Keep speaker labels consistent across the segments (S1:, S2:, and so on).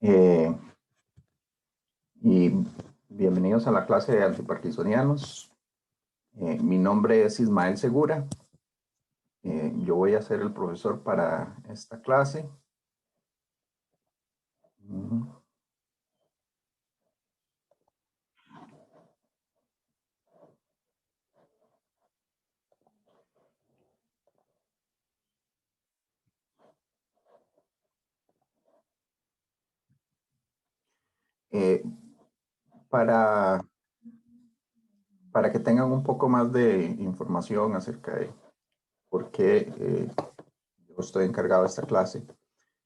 S1: Eh, y bienvenidos a la clase de antiparkinsonianos. Mi nombre es Ismael Segura. Yo voy a ser el profesor para esta clase. Ujú. Eh, para, para que tengan un poco más de información acerca de por qué yo estoy encargado de esta clase.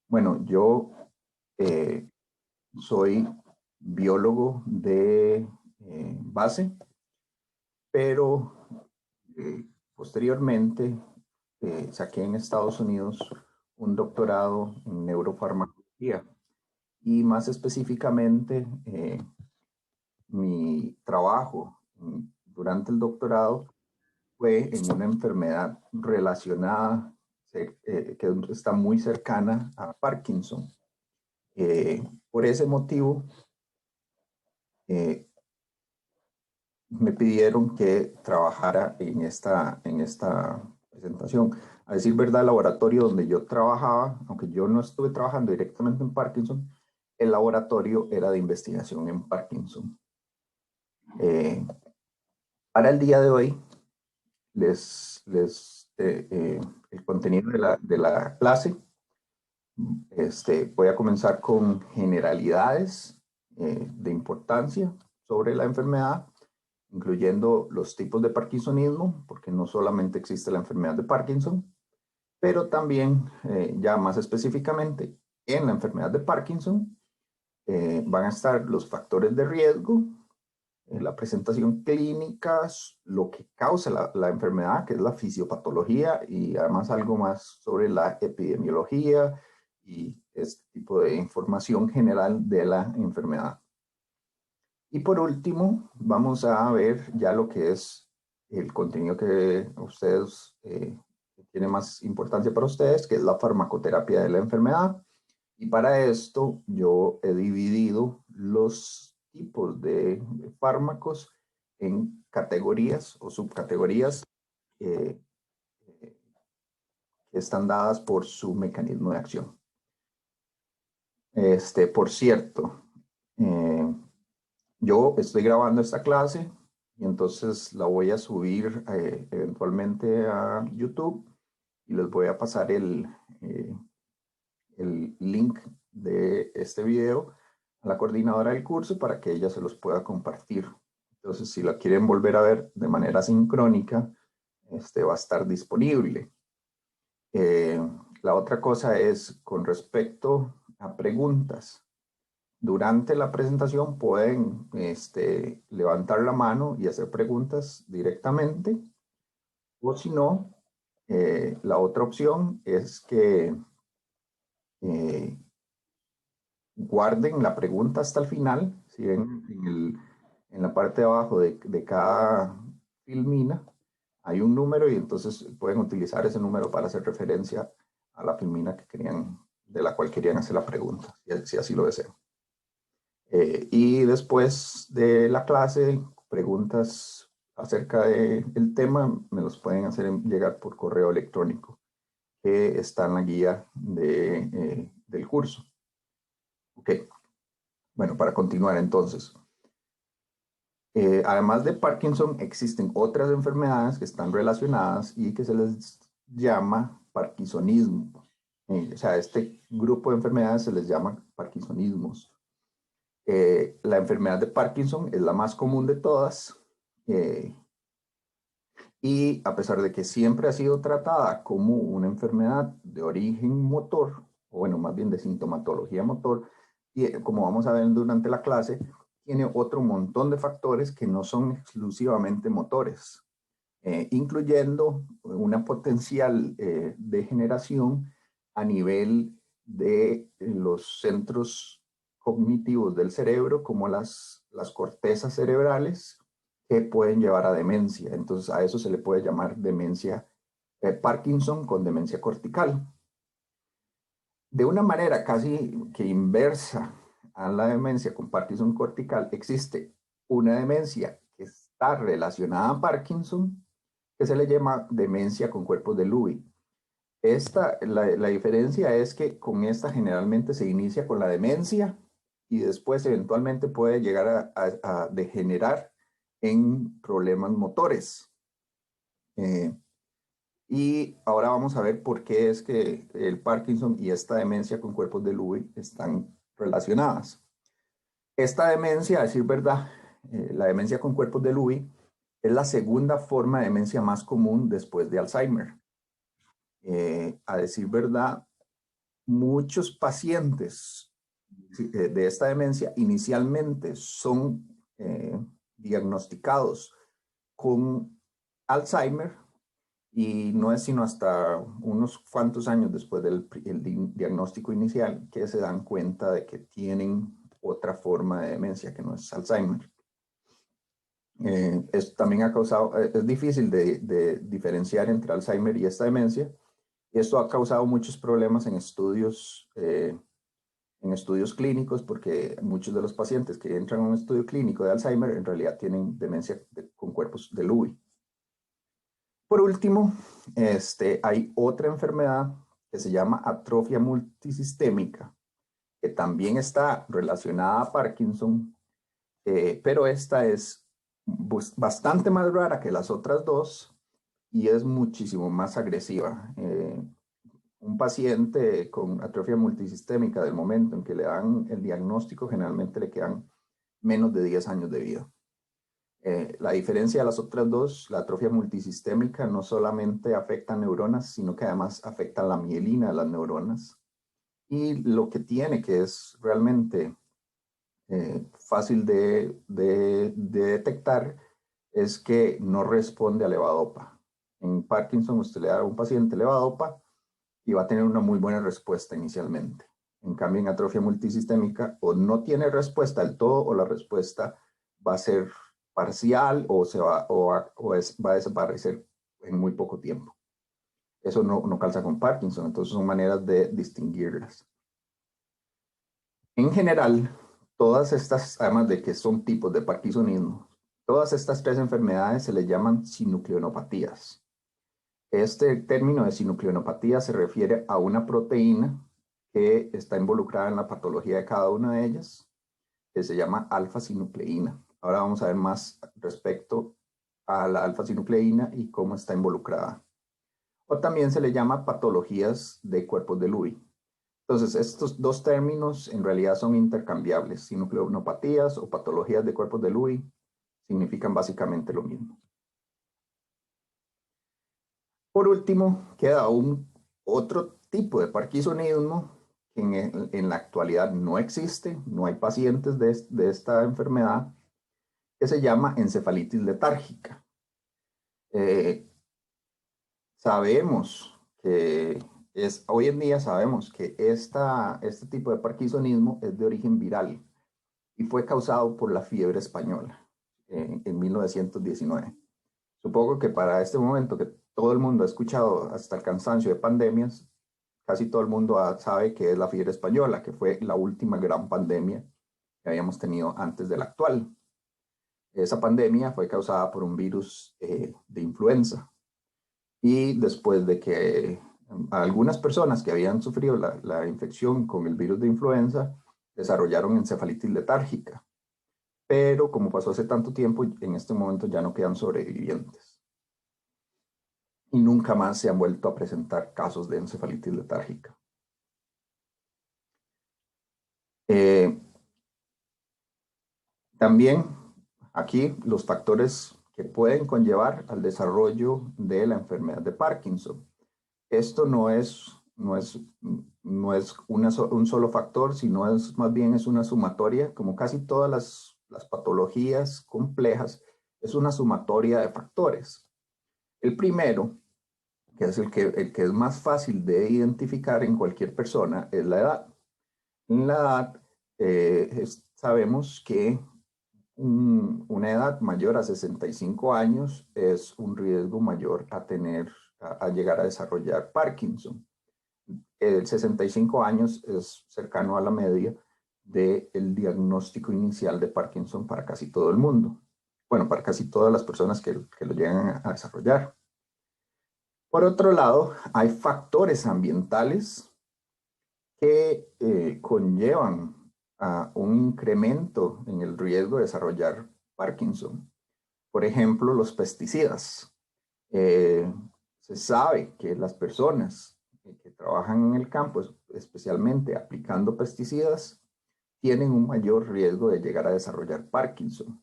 S1: Bueno, yo eh, soy biólogo de base, pero posteriormente saqué en Estados Unidos un doctorado en neurofarmacología y más específicamente mi trabajo durante el doctorado fue en una enfermedad relacionada que está muy cercana a Parkinson. Por ese motivo, eh, me pidieron que trabajara en esta presentación. A decir verdad, el laboratorio donde yo trabajaba, aunque yo no estuve trabajando directamente en Parkinson, el laboratorio era de investigación en Parkinson. Eh, para el día de hoy, el contenido de la clase, voy a comenzar con generalidades de importancia sobre la enfermedad, incluyendo los tipos de parkinsonismo, porque no solamente existe la enfermedad de Parkinson, pero también ya más específicamente en la enfermedad de Parkinson van a estar los factores de riesgo, la presentación clínica, lo que causa la enfermedad, que es la fisiopatología, y además algo más sobre la epidemiología y este tipo de información general de la enfermedad. Y por último, vamos a ver ya lo que es el contenido que ustedes tiene más importancia para ustedes, que es la farmacoterapia de la enfermedad. Y para esto yo he dividido los tipos de fármacos en categorías o subcategorías eh, que están dadas por su mecanismo de acción. Por cierto, eh, yo estoy grabando esta clase y entonces la voy a subir eventualmente a YouTube y les voy a pasar el link de este video a la coordinadora del curso para que ella se los pueda compartir. Entonces, si la quieren volver a ver de manera sincrónica, va a estar disponible. Eh, la otra cosa es con respecto a preguntas. Durante la presentación pueden levantar la mano y hacer preguntas directamente, o si no, la otra opción es que eh, guarden la pregunta hasta el final. Si ven en la parte de abajo de cada filmina hay un número y entonces pueden utilizar ese número para hacer referencia a la filmina de la cual querían hacer la pregunta, si así lo desean. Y después de la clase, preguntas acerca del tema me los pueden hacer llegar por correo electrónico, que está en la guía del curso. Ok, bueno, para continuar entonces. Además de Parkinson, existen otras enfermedades que están relacionadas y que se les llama parkinsonismo. O sea, este grupo de enfermedades se les llama parkinsonismos. La enfermedad de Parkinson es la más común de todas y a pesar de que siempre ha sido tratada como una enfermedad de origen motor, o bueno, más bien de sintomatología motor, y como vamos a ver durante la clase, tiene otro montón de factores que no son exclusivamente motores, incluyendo una potencial degeneración a nivel de los centros cognitivos del cerebro, como las cortezas cerebrales, que pueden llevar a demencia. Entonces, a eso se le puede llamar demencia Parkinson con demencia cortical. De una manera casi que inversa a la demencia con Parkinson cortical, existe una demencia que está relacionada a Parkinson, que se le llama demencia con cuerpos de Lewy. La diferencia es que con esta generalmente se inicia con la demencia y después eventualmente puede llegar a degenerar en problemas motores. Y ahora vamos a ver por qué es que el Parkinson y esta demencia con cuerpos de Lewy están relacionadas. Esta demencia, a decir verdad, la demencia con cuerpos de Lewy es la segunda forma de demencia más común después de Alzheimer. A decir verdad, muchos pacientes de esta demencia inicialmente son diagnosticados con Alzheimer y no es sino hasta unos cuantos años después del diagnóstico inicial que se dan cuenta de que tienen otra forma de demencia que no es Alzheimer. Esto también ha causado, es difícil de diferenciar entre Alzheimer y esta demencia, y esto ha causado muchos problemas en estudios clínicos, porque muchos de los pacientes que entran a un estudio clínico de Alzheimer en realidad tienen demencia con cuerpos de Lewy. Por último, hay otra enfermedad que se llama atrofia multisistémica, que también está relacionada a Parkinson, pero esta es bastante más rara que las otras dos y es muchísimo más agresiva. Un paciente con atrofia multisistémica, del momento en que le dan el diagnóstico, generalmente le quedan menos de 10 años de vida. La diferencia de las otras dos, la atrofia multisistémica no solamente afecta a neuronas, sino que además afecta a la mielina de las neuronas. Y lo que tiene, que es realmente fácil de detectar, es que no responde a levodopa. En Parkinson usted le da a un paciente levodopa y va a tener una muy buena respuesta inicialmente. En cambio, en atrofia multisistémica o no tiene respuesta del todo o la respuesta va a ser parcial o va a desaparecer en muy poco tiempo. Eso no calza con Parkinson, entonces son maneras de distinguirlas. En general, todas estas, además de que son tipos de parkinsonismo, todas estas tres enfermedades se les llaman sinucleonopatías. Este término de sinucleonopatía se refiere a una proteína que está involucrada en la patología de cada una de ellas, que se llama alfa-sinucleína. Ahora vamos a ver más respecto a la alfa-sinucleína y cómo está involucrada. O también se le llama patologías de cuerpos de Lewy. Entonces, estos dos términos en realidad son intercambiables. Sinucleonopatías o patologías de cuerpos de Lewy significan básicamente lo mismo. Por último, queda otro tipo de parkinsonismo que en la actualidad no existe, no hay pacientes de esta enfermedad, que se llama encefalitis letárgica. Sabemos que hoy en día sabemos que este tipo de parkinsonismo es de origen viral y fue causado por la fiebre española en 1919. Supongo que para este momento que todo el mundo ha escuchado hasta el cansancio de pandemias, casi todo el mundo sabe que es la fiebre española, que fue la última gran pandemia que habíamos tenido antes de la actual. Esa pandemia fue causada por un virus de influenza. Y después de que algunas personas que habían sufrido la infección con el virus de influenza desarrollaron encefalitis letárgica. Pero como pasó hace tanto tiempo, en este momento ya no quedan sobrevivientes. Y nunca más se han vuelto a presentar casos de encefalitis letárgica. También aquí los factores que pueden conllevar al desarrollo de la enfermedad de Parkinson. Esto no es un solo factor, sino más bien es una sumatoria, como casi todas las patologías complejas, es una sumatoria de factores. El primero, que es el que es más fácil de identificar en cualquier persona, es la edad. En la edad, sabemos que una edad mayor a 65 años es un riesgo mayor a llegar a desarrollar Parkinson. El 65 años es cercano a la media del diagnóstico inicial de Parkinson para casi todo el mundo. Bueno, para casi todas las personas que lo llegan a desarrollar. Por otro lado, hay factores ambientales que conllevan a un incremento en el riesgo de desarrollar Parkinson. Por ejemplo, los pesticidas. Se sabe que las personas que trabajan en el campo, especialmente aplicando pesticidas, tienen un mayor riesgo de llegar a desarrollar Parkinson.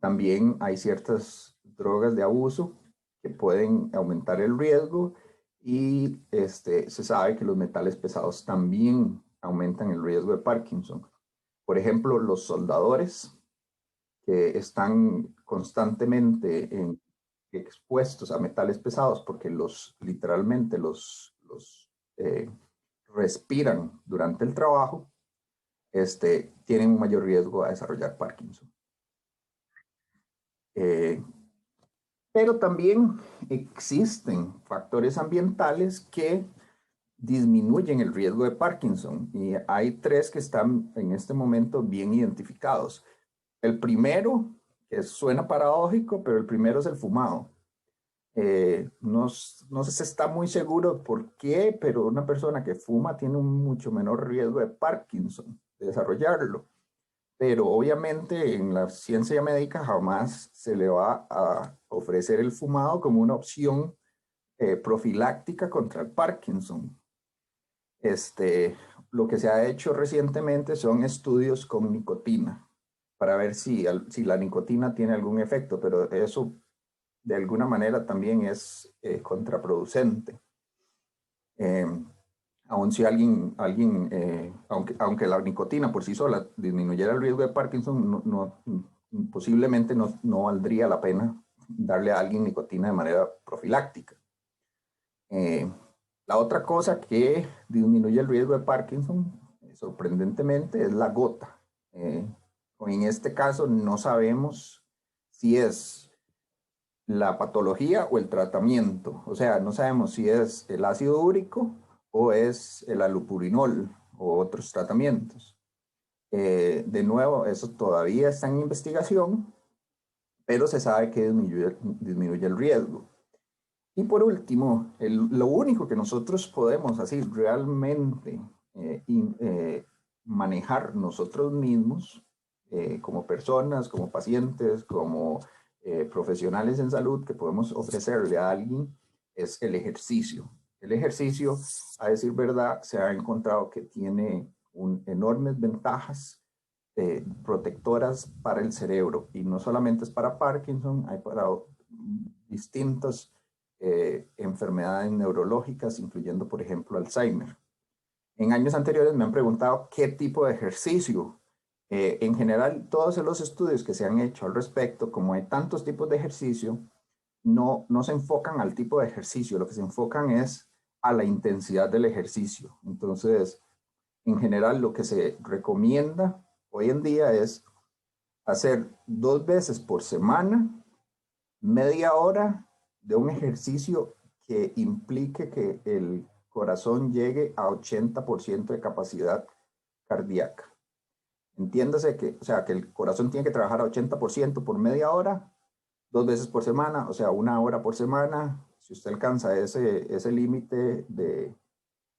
S1: También hay ciertas drogas de abuso que pueden aumentar el riesgo y se sabe que los metales pesados también aumentan el riesgo de Parkinson. Por ejemplo, los soldadores que están constantemente expuestos a metales pesados porque literalmente los respiran durante el trabajo, tienen un mayor riesgo a desarrollar Parkinson. Pero también existen factores ambientales que disminuyen el riesgo de Parkinson y hay tres que están en este momento bien identificados. El primero, que suena paradójico, pero el primero es el fumado. No se está muy seguro por qué, pero una persona que fuma tiene un mucho menor riesgo de Parkinson, de desarrollarlo. Pero obviamente en la ciencia médica jamás se le va a ofrecer el fumado como una opción profiláctica contra el Parkinson. Lo que se ha hecho recientemente son estudios con nicotina para ver si la nicotina tiene algún efecto, pero eso de alguna manera también es contraproducente. Aun si aunque la nicotina por sí sola disminuyera el riesgo de Parkinson, posiblemente no valdría la pena darle a alguien nicotina de manera profiláctica. La otra cosa que disminuye el riesgo de Parkinson, sorprendentemente, es la gota. En este caso no sabemos si es la patología o el tratamiento. O sea, no sabemos si es el ácido úrico o es el allopurinol o otros tratamientos. De nuevo, eso todavía está en investigación, pero se sabe que disminuye el riesgo. Y por último, lo único que nosotros podemos así realmente manejar nosotros mismos, como personas, como pacientes, como profesionales en salud, que podemos ofrecerle a alguien, es el ejercicio. El ejercicio, a decir verdad, se ha encontrado que tiene enormes ventajas protectoras para el cerebro. Y no solamente es para Parkinson, hay para distintos enfermedades neurológicas, incluyendo, por ejemplo, Alzheimer. En años anteriores me han preguntado qué tipo de ejercicio. En general, todos los estudios que se han hecho al respecto, como hay tantos tipos de ejercicio, no se enfocan al tipo de ejercicio, lo que se enfocan es a la intensidad del ejercicio. Entonces, en general, lo que se recomienda hoy en día es hacer 2 veces por semana, media hora de un ejercicio que implique que el corazón llegue a 80% de capacidad cardíaca. Entiéndase que, o sea, que el corazón tiene que trabajar a 80% por media hora, 2 veces por semana, o sea, 1 hora por semana. Si usted alcanza ese límite,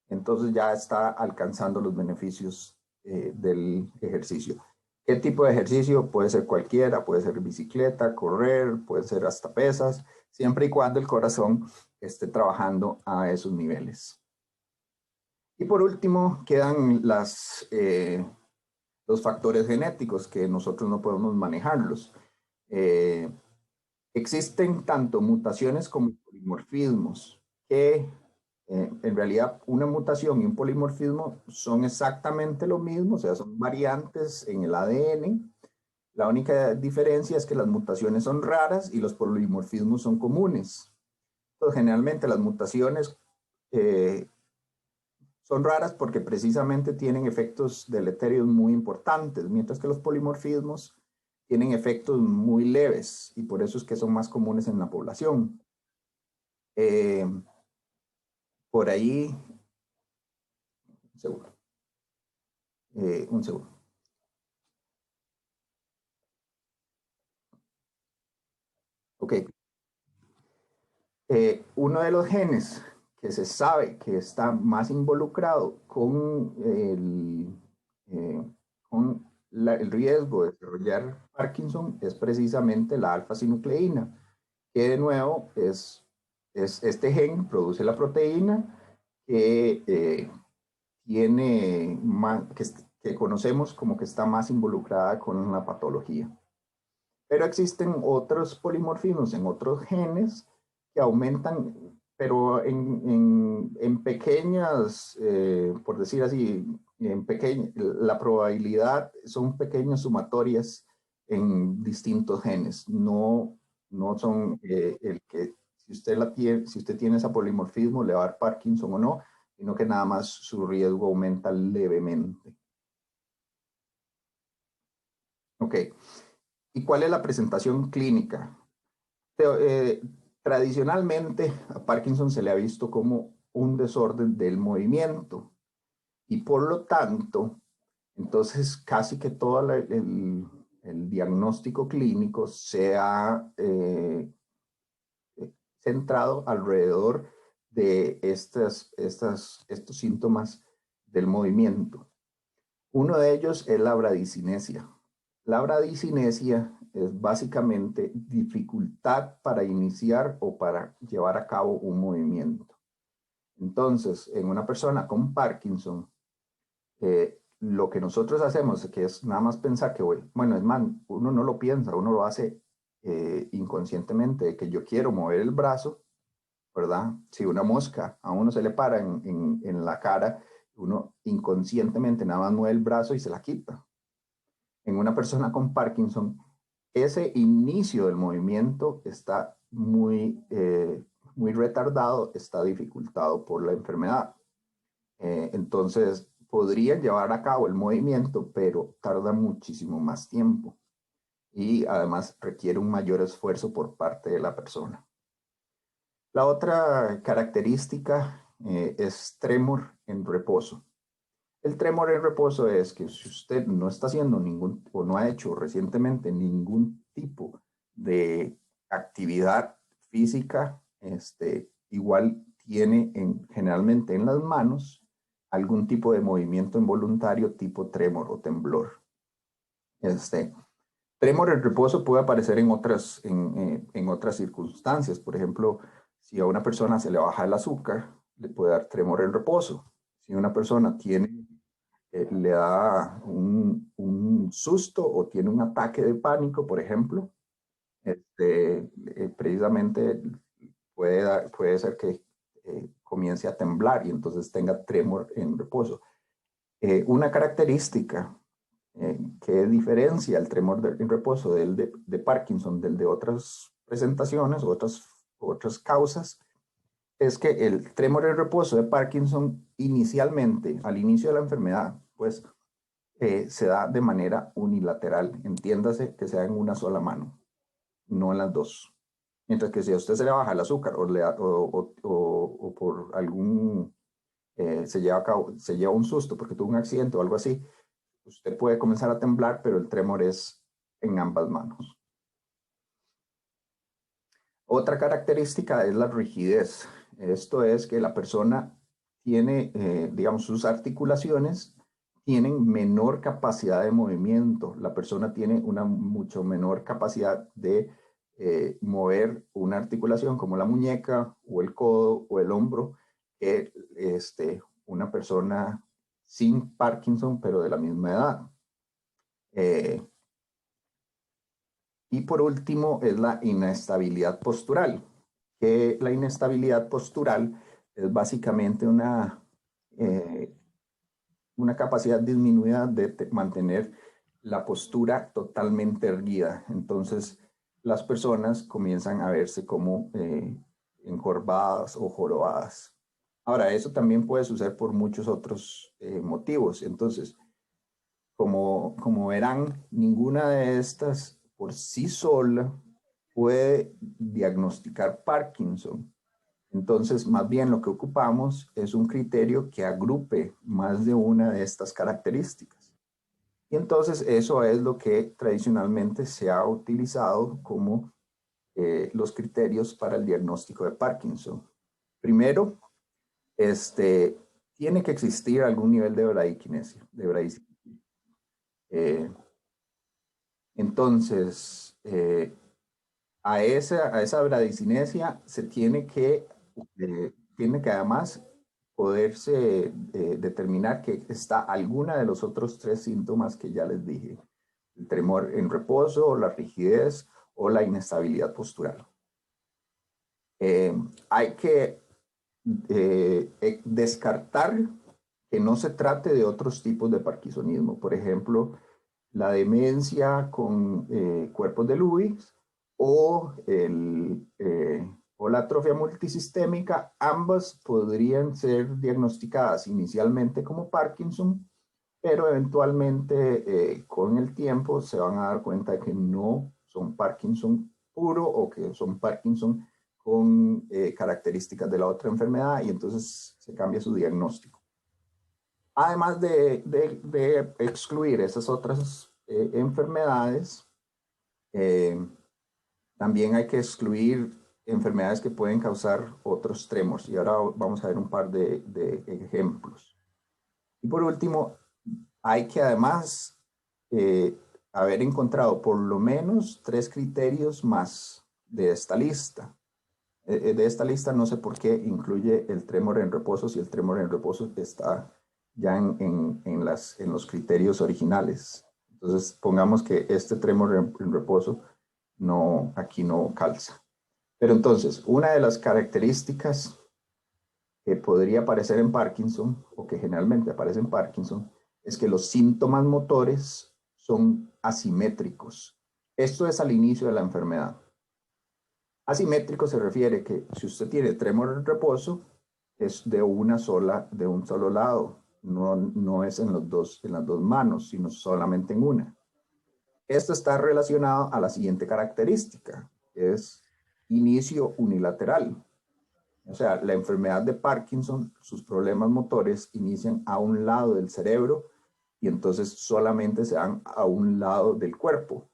S1: entonces ya está alcanzando los beneficios del ejercicio. ¿Qué tipo de ejercicio? Puede ser cualquiera, puede ser bicicleta, correr, puede ser hasta pesas, siempre y cuando el corazón esté trabajando a esos niveles. Y por último, quedan los factores genéticos que nosotros no podemos manejarlos. Existen tanto mutaciones como polimorfismos que en realidad una mutación y un polimorfismo son exactamente lo mismo, o sea, son variantes en el ADN. La única diferencia es que las mutaciones son raras y los polimorfismos son comunes. Entonces, generalmente las mutaciones eh, son raras porque precisamente tienen efectos deleterios muy importantes, mientras que los polimorfismos tienen efectos muy leves y por eso es que son más comunes en la población. Por ahí, un segundo. Ok. Uno de los genes que se sabe que está más involucrado eh, con el riesgo de desarrollar Parkinson es precisamente la alfa-sinucleína, que de nuevo es este gen, produce la proteína que tiene que conocemos como que está más involucrada con la patología. Pero existen otros polimorfismos en otros genes que aumentan, pero en pequeñas, por decir así, la probabilidad son pequeñas sumatorias en distintos genes. No son el que si usted tiene ese polimorfismo le va a dar Parkinson o no, sino que nada más su riesgo aumenta levemente. Ok. ¿Y cuál es la presentación clínica? Eh, Tradicionalmente a Parkinson se le ha visto como un desorden del movimiento y por lo tanto, entonces casi que todo el diagnóstico clínico se ha centrado alrededor de estos síntomas del movimiento. Uno de ellos es la bradicinesia. La bradicinesia es básicamente dificultad para iniciar o para llevar a cabo un movimiento. Entonces, en una persona con Parkinson, lo que nosotros hacemos, que es nada más pensar que, bueno, es más, uno no lo piensa, uno lo hace inconscientemente, de que yo quiero mover el brazo, ¿verdad? Si una mosca a uno se le para en la cara, uno inconscientemente nada más mueve el brazo y se la quita. En una persona con Parkinson, ese inicio del movimiento está muy retardado, está dificultado por la enfermedad. Entonces, podrían llevar a cabo el movimiento, pero tarda muchísimo más tiempo y además requiere un mayor esfuerzo por parte de la persona. La otra característica es tremor en reposo. El tremor en reposo es que si usted no está haciendo ningún o no ha hecho recientemente ningún tipo de actividad física, igual tiene generalmente en las manos algún tipo de movimiento involuntario tipo tremor o temblor. Este, Tremor en reposo puede aparecer en otras circunstancias. Por ejemplo, si a una persona se le baja el azúcar, le puede dar tremor en reposo. Si una persona le da un susto o tiene un ataque de pánico, por ejemplo, precisamente puede ser que comience a temblar y entonces tenga tremor en reposo. Una característica que diferencia el tremor en reposo de Parkinson del de otras presentaciones, otras causas, es que el tremor en reposo de Parkinson inicialmente, al inicio de la enfermedad, pues se da de manera unilateral. Entiéndase que sea en una sola mano, no en las dos. Mientras que si a usted se le baja el azúcar o por se lleva un susto porque tuvo un accidente o algo así, usted puede comenzar a temblar, pero el tremor es en ambas manos. Otra característica es la rigidez. Esto es que la persona tiene, digamos, sus articulaciones tienen menor capacidad de movimiento. La persona tiene una mucho menor capacidad de mover una articulación como la muñeca o el codo o el hombro que una persona sin Parkinson, pero de la misma edad. Y por último es la inestabilidad postural, que la inestabilidad postural es básicamente una capacidad disminuida de mantener la postura totalmente erguida. Entonces las personas comienzan a verse como encorvadas o jorobadas. Ahora, eso también puede suceder por muchos otros motivos. Entonces, como verán, ninguna de estas por sí sola puede diagnosticar Parkinson. Entonces, más bien lo que ocupamos es un criterio que agrupe más de una de estas características. Y entonces eso es lo que tradicionalmente se ha utilizado como los criterios para el diagnóstico de Parkinson. Primero, tiene que existir algún nivel de bradiquinesia. Eh, entonces, a esa bradicinesia se tiene que además poderse determinar que está alguna de los otros tres síntomas que ya les dije: el tremor en reposo, la rigidez o la inestabilidad postural. Hay que descartar que no se trate de otros tipos de parkinsonismo, por ejemplo, la demencia con cuerpos de Lewis o, o la atrofia multisistémica. Ambas podrían ser diagnosticadas inicialmente como Parkinson, pero eventualmente con el tiempo se van a dar cuenta de que no son Parkinson puro o que son Parkinson con características de la otra enfermedad, y entonces se cambia su diagnóstico. Además de excluir esas otras enfermedades, también hay que excluir enfermedades que pueden causar otros tremors, y ahora vamos a ver un par de ejemplos. Y por último, hay que además haber encontrado por lo menos 3 criterios más de esta lista. De esta lista no sé por qué incluye el tremor en reposo, si el tremor en reposo está ya en los criterios originales. Entonces pongamos que este tremor en reposo aquí no calza. Pero entonces, una de las características que podría aparecer en Parkinson, o que generalmente aparece en Parkinson, es que los síntomas motores son asimétricos. Esto es al inicio de la enfermedad. Asimétrico se refiere que si usted tiene tremor en reposo, es de un solo lado, no es en las dos manos, sino solamente en una. Esto está relacionado a la siguiente característica, que es inicio unilateral. O sea, la enfermedad de Parkinson, sus problemas motores inician a un lado del cerebro y entonces solamente se dan a un lado del cuerpo,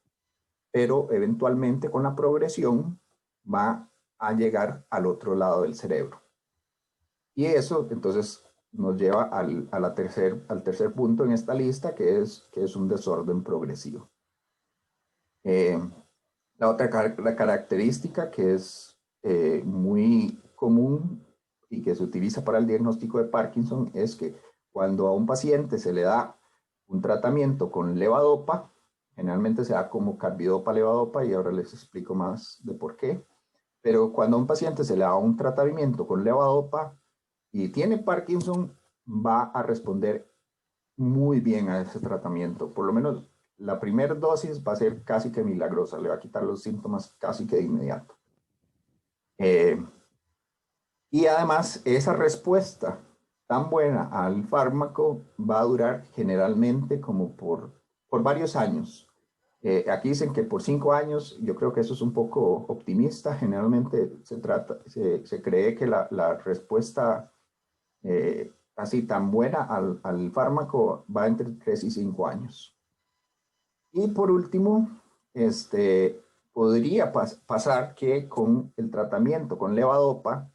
S1: pero eventualmente con la progresión va a llegar al otro lado del cerebro. Y eso entonces nos lleva al tercer punto en esta lista, que es un desorden progresivo. La otra característica que es muy común y que se utiliza para el diagnóstico de Parkinson es que cuando a un paciente se le da un tratamiento con levodopa, generalmente se da como carbidopa levodopa, y ahora les explico más de por qué, pero cuando a un paciente se le da un tratamiento con levodopa y tiene Parkinson, va a responder muy bien a ese tratamiento. Por lo menos la primera dosis va a ser casi que milagrosa, le va a quitar los síntomas casi que de inmediato. Y además, esa respuesta tan buena al fármaco va a durar generalmente como por varios años. Aquí dicen que por 5 años. Yo creo que eso es un poco optimista. Generalmente se cree que la respuesta así tan buena al fármaco va entre 3 y 5 años. Y por último, podría pasar que con el tratamiento con levodopa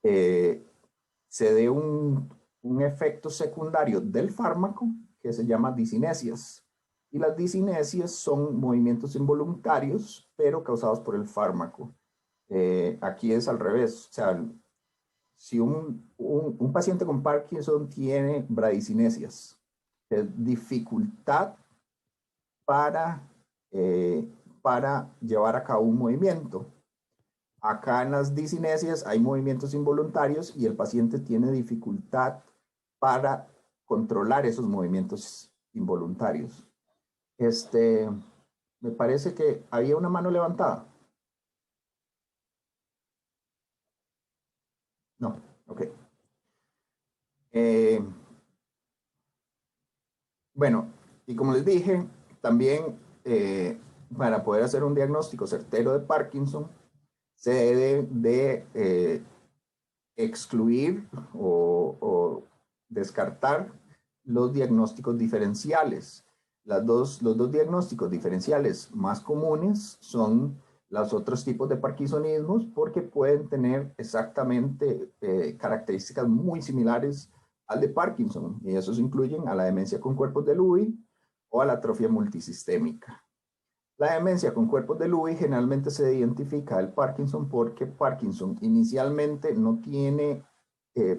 S1: se dé un efecto secundario del fármaco que se llama disinesias. Y las disinesias son movimientos involuntarios, pero causados por el fármaco. Aquí es al revés. O sea, si un paciente con Parkinson tiene bradicinesias, es dificultad para, para llevar a cabo un movimiento. Acá en las disinesias hay movimientos involuntarios y el paciente tiene dificultad para controlar esos movimientos involuntarios. Me parece que había una mano levantada. No, ok. Bueno, y como les dije, también para poder hacer un diagnóstico certero de Parkinson, se debe de excluir o descartar los diagnósticos diferenciales. Los dos diagnósticos diferenciales más comunes son los otros tipos de parkinsonismos porque pueden tener exactamente características muy similares al de Parkinson, y esos incluyen a la demencia con cuerpos de Lewy o a la atrofia multisistémica. La demencia con cuerpos de Lewy generalmente se identifica al Parkinson porque Parkinson inicialmente no tiene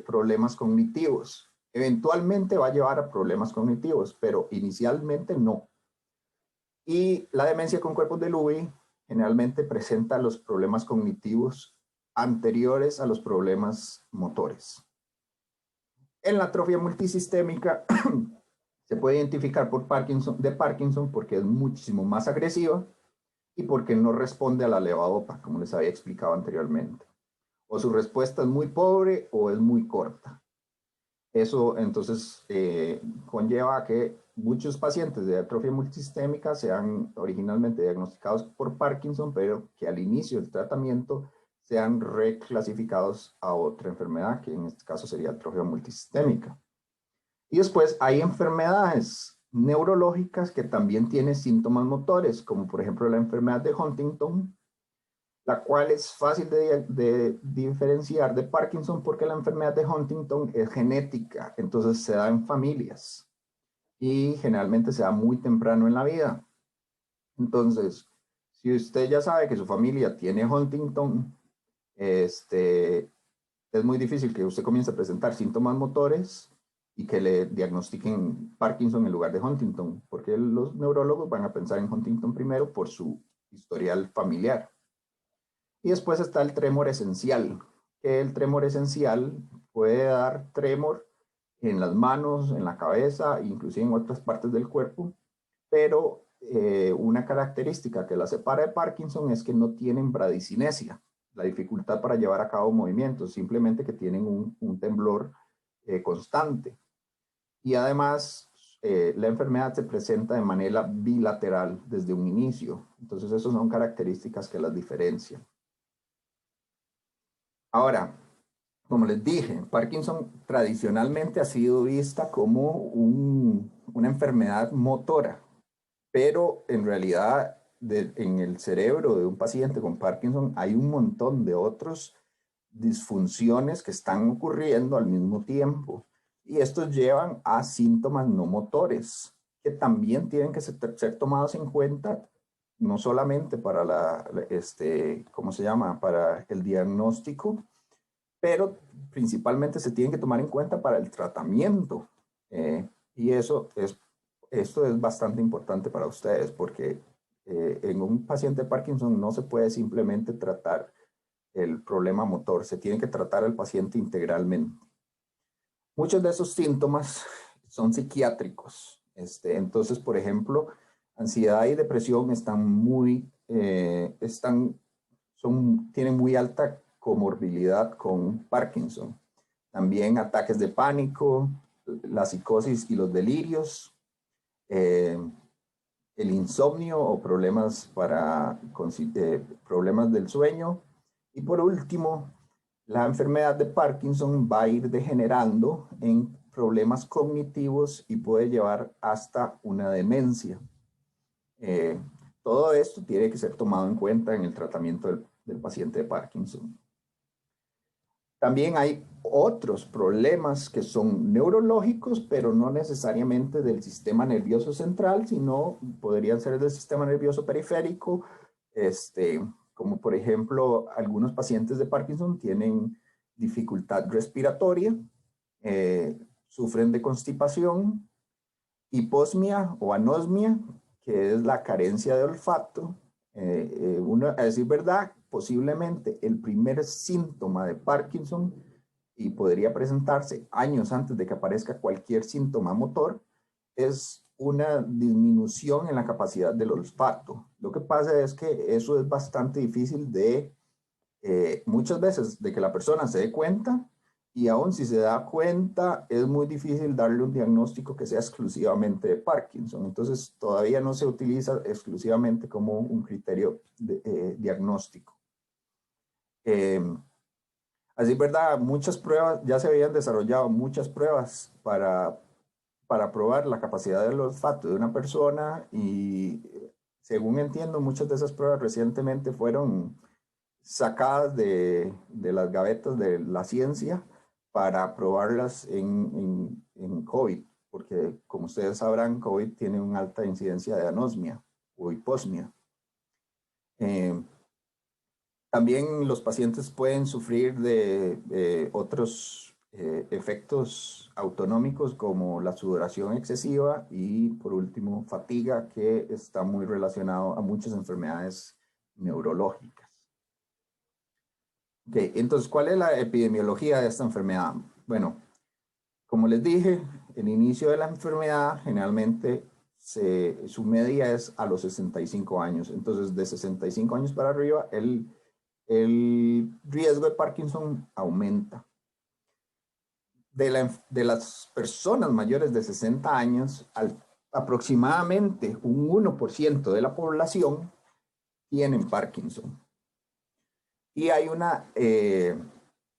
S1: problemas cognitivos. Eventualmente va a llevar a problemas cognitivos, pero inicialmente no. Y la demencia con cuerpos de Lewy generalmente presenta los problemas cognitivos anteriores a los problemas motores. En la atrofia multisistémica se puede identificar por Parkinson porque es muchísimo más agresiva y porque no responde a la levodopa, como les había explicado anteriormente. O su respuesta es muy pobre o es muy corta. Eso entonces conlleva a que muchos pacientes de atrofia multisistémica sean originalmente diagnosticados por Parkinson, pero que al inicio del tratamiento sean reclasificados a otra enfermedad, que en este caso sería atrofia multisistémica. Y después hay enfermedades neurológicas que también tienen síntomas motores, como por ejemplo la enfermedad de Huntington, la cual es fácil de diferenciar de Parkinson porque la enfermedad de Huntington es genética, entonces se da en familias y generalmente se da muy temprano en la vida. Entonces, si usted ya sabe que su familia tiene Huntington, es muy difícil que usted comience a presentar síntomas motores y que le diagnostiquen Parkinson en lugar de Huntington, porque los neurólogos van a pensar en Huntington primero por su historial familiar. Y después está el tremor esencial, que el tremor esencial puede dar tremor en las manos, en la cabeza, inclusive en otras partes del cuerpo, pero una característica que la separa de Parkinson es que no tienen bradicinesia, la dificultad para llevar a cabo movimientos, simplemente que tienen un temblor constante. Y además, la enfermedad se presenta de manera bilateral desde un inicio. Entonces, esas son características que las diferencian. Ahora, como les dije, Parkinson tradicionalmente ha sido vista como una enfermedad motora, pero en realidad en el cerebro de un paciente con Parkinson hay un montón de otros disfunciones que están ocurriendo al mismo tiempo y estos llevan a síntomas no motores que también tienen que ser tomados en cuenta no solamente para ¿cómo se llama? Para el diagnóstico, pero principalmente se tienen que tomar en cuenta para el tratamiento. Y esto es bastante importante para ustedes porque en un paciente de Parkinson no se puede simplemente tratar el problema motor, se tiene que tratar al paciente integralmente. Muchos de esos síntomas son psiquiátricos. Entonces, por ejemplo, ansiedad y depresión tienen muy alta comorbilidad con Parkinson. También ataques de pánico, la psicosis y los delirios, eh, el insomnio o problemas del sueño. Y por último, la enfermedad de Parkinson va a ir degenerando en problemas cognitivos y puede llevar hasta una demencia. Eh, Todo esto tiene que ser tomado en cuenta en el tratamiento del paciente de Parkinson. También hay otros problemas que son neurológicos, pero no necesariamente del sistema nervioso central, sino podrían ser del sistema nervioso periférico, como por ejemplo algunos pacientes de Parkinson tienen dificultad respiratoria, sufren de constipación, hiposmia o anosmia, que es la carencia de olfato. A decir verdad, posiblemente el primer síntoma de Parkinson y podría presentarse años antes de que aparezca cualquier síntoma motor, es una disminución en la capacidad del olfato. Lo que pasa es que eso es bastante difícil muchas veces de que la persona se dé cuenta y aún si se da cuenta es muy difícil darle un diagnóstico que sea exclusivamente de Parkinson. Entonces todavía no se utiliza exclusivamente como un criterio diagnóstico. Eh, Así es verdad, muchas pruebas, ya se habían desarrollado muchas pruebas para probar la capacidad del olfato de una persona y según entiendo, muchas de esas pruebas recientemente fueron sacadas de las gavetas de la ciencia para probarlas en COVID, porque como ustedes sabrán, COVID tiene una alta incidencia de anosmia o hiposmia. Eh, También los pacientes pueden sufrir de otros efectos autonómicos como la sudoración excesiva y, por último, fatiga, que está muy relacionado a muchas enfermedades neurológicas. Ok, entonces, ¿cuál es la epidemiología de esta enfermedad? Bueno, como les dije, el inicio de la enfermedad generalmente su media es a los 65 años. Entonces, de 65 años para arriba, el riesgo de Parkinson aumenta. De las personas mayores de 60 años, aproximadamente un 1% de la población tienen Parkinson. Y hay una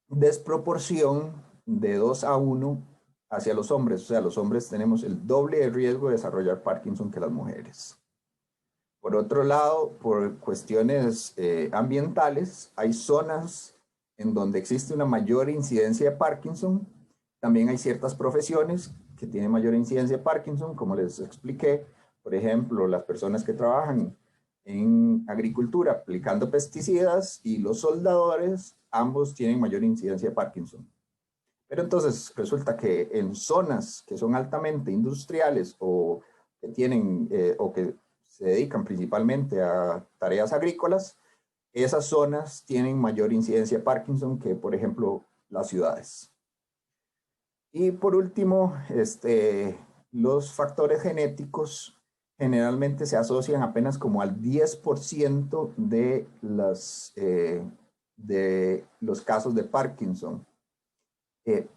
S1: desproporción de 2 a 1 hacia los hombres. O sea, los hombres tenemos el doble de riesgo de desarrollar Parkinson que las mujeres. Por otro lado, por cuestiones ambientales, hay zonas en donde existe una mayor incidencia de Parkinson. También hay ciertas profesiones que tienen mayor incidencia de Parkinson, como les expliqué. Por ejemplo, las personas que trabajan en agricultura aplicando pesticidas y los soldadores, ambos tienen mayor incidencia de Parkinson. Pero entonces resulta que en zonas que son altamente industriales o que tienen o que se dedican principalmente a tareas agrícolas, esas zonas tienen mayor incidencia de Parkinson que, por ejemplo, las ciudades. Y por último, los factores genéticos generalmente se asocian apenas como al 10% de los casos de Parkinson.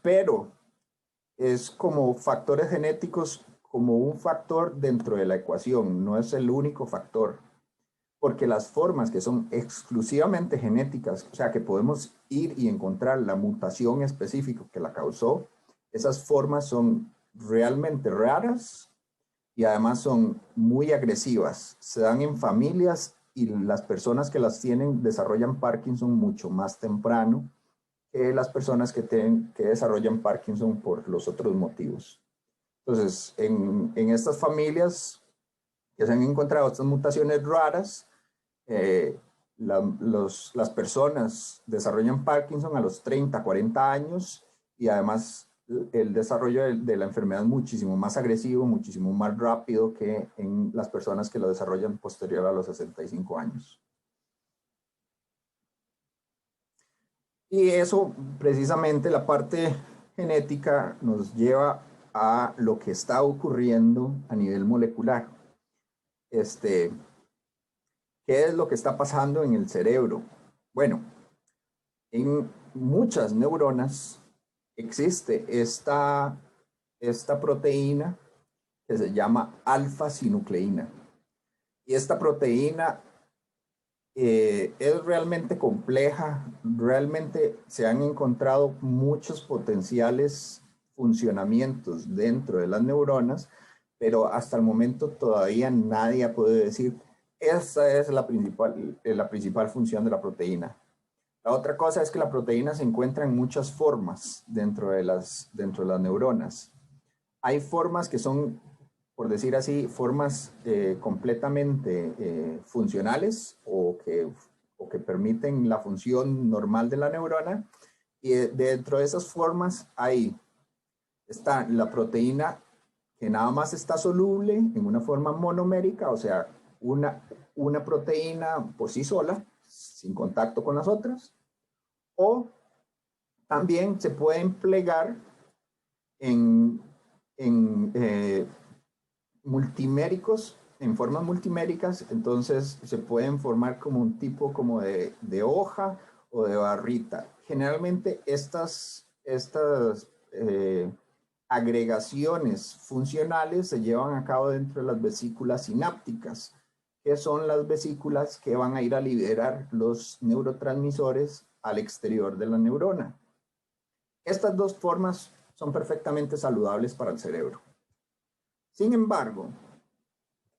S1: Pero es como factores genéticos, como un factor dentro de la ecuación, no es el único factor, porque las formas que son exclusivamente genéticas, o sea, que podemos ir y encontrar la mutación específica que la causó, esas formas son realmente raras y además son muy agresivas. Se dan en familias y las personas que las tienen desarrollan Parkinson mucho más temprano que las personas que desarrollan Parkinson por los otros motivos. Entonces, en estas familias que se han encontrado estas mutaciones raras, eh, las personas desarrollan Parkinson a los 30, 40 años y además el desarrollo de la enfermedad es muchísimo más agresivo, muchísimo más rápido que en las personas que lo desarrollan posterior a los 65 años. Y eso, precisamente, la parte genética nos lleva a lo que está ocurriendo a nivel molecular. Este, ¿Qué es lo que está pasando en el cerebro? Bueno, en muchas neuronas existe esta proteína que se llama alfa-sinucleína. Y esta proteína es realmente compleja, realmente se han encontrado muchos potenciales funcionamientos dentro de las neuronas, pero hasta el momento todavía nadie ha podido decir, esa es la principal función de la proteína. La otra cosa es que la proteína se encuentra en muchas formas dentro de las neuronas. Hay formas que son, por decir así, formas completamente funcionales o que permiten la función normal de la neurona. Y dentro de esas formas está la proteína que nada más está soluble en una forma monomérica, o sea, una proteína por sí sola, sin contacto con las otras, o también se pueden plegar en, en multiméricos, en formas multiméricas, entonces se pueden formar como un tipo como de hoja o de barrita. Generalmente estas agregaciones funcionales se llevan a cabo dentro de las vesículas sinápticas, que son las vesículas que van a ir a liberar los neurotransmisores al exterior de la neurona. Estas dos formas son perfectamente saludables para el cerebro. Sin embargo,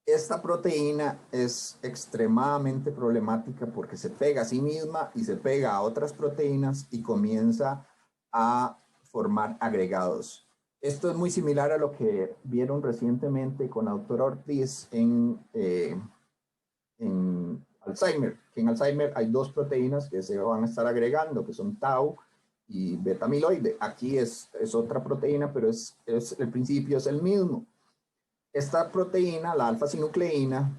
S1: Esta proteína es extremadamente problemática porque se pega a sí misma y se pega a otras proteínas y comienza a formar agregados. Esto es muy similar a lo que vieron recientemente con la doctora Ortiz en Alzheimer, que en Alzheimer hay dos proteínas que se van a estar agregando, que son tau y beta amiloide. Aquí es otra proteína, pero el principio es el mismo. Esta proteína, la alfa-sinucleína,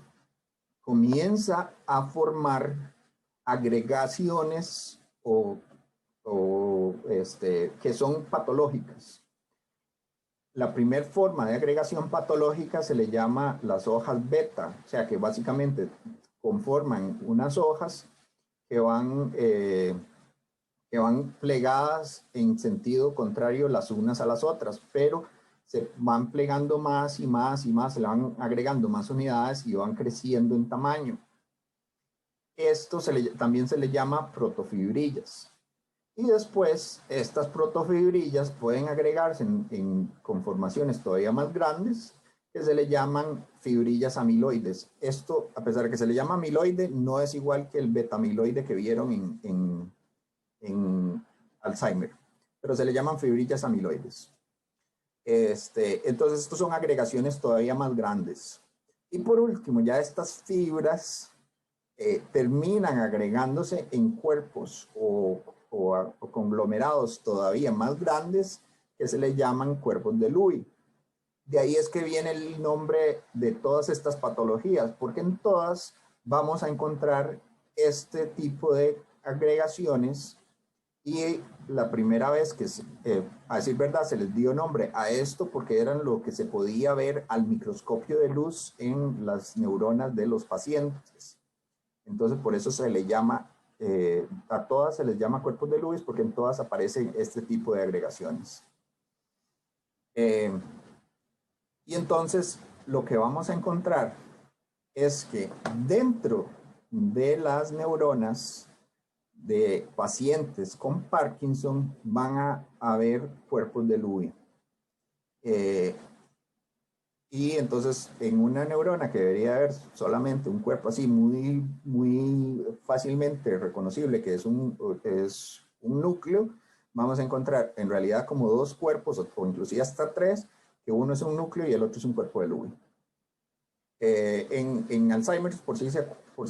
S1: comienza a formar agregaciones que son patológicas. La primera forma de agregación patológica se le llama las hojas beta, o sea que básicamente conforman unas hojas que que van plegadas en sentido contrario las unas a las otras, pero se van plegando más y más y más, se le van agregando más unidades y van creciendo en tamaño. Esto también se le llama protofibrillas. Y después estas protofibrillas pueden agregarse en conformaciones todavía más grandes que se le llaman fibrillas amiloides. Esto, a pesar de que se le llama amiloide, no es igual que el beta-amiloide que vieron en Alzheimer, pero se le llaman fibrillas amiloides. Entonces, estos son agregaciones todavía más grandes. Y por último, ya estas fibras terminan agregándose en cuerpos o conglomerados todavía más grandes que se le llaman cuerpos de Lewy. De ahí es que viene el nombre de todas estas patologías, porque en todas vamos a encontrar este tipo de agregaciones y la primera vez que, a decir verdad, se les dio nombre a esto porque eran lo que se podía ver al microscopio de luz en las neuronas de los pacientes. Entonces, por eso se le llama, a todas se les llama cuerpos de Lewis porque en todas aparecen este tipo de agregaciones. Eh, y entonces, lo que vamos a encontrar es que dentro de las neuronas de pacientes con Parkinson van a haber cuerpos de Lewy. Y entonces en una neurona que debería haber solamente un cuerpo así muy fácilmente reconocible, que es es un núcleo, vamos a encontrar en realidad como dos cuerpos o inclusive hasta tres, que uno es un núcleo y el otro es un cuerpo de Lewy. En Alzheimer, por si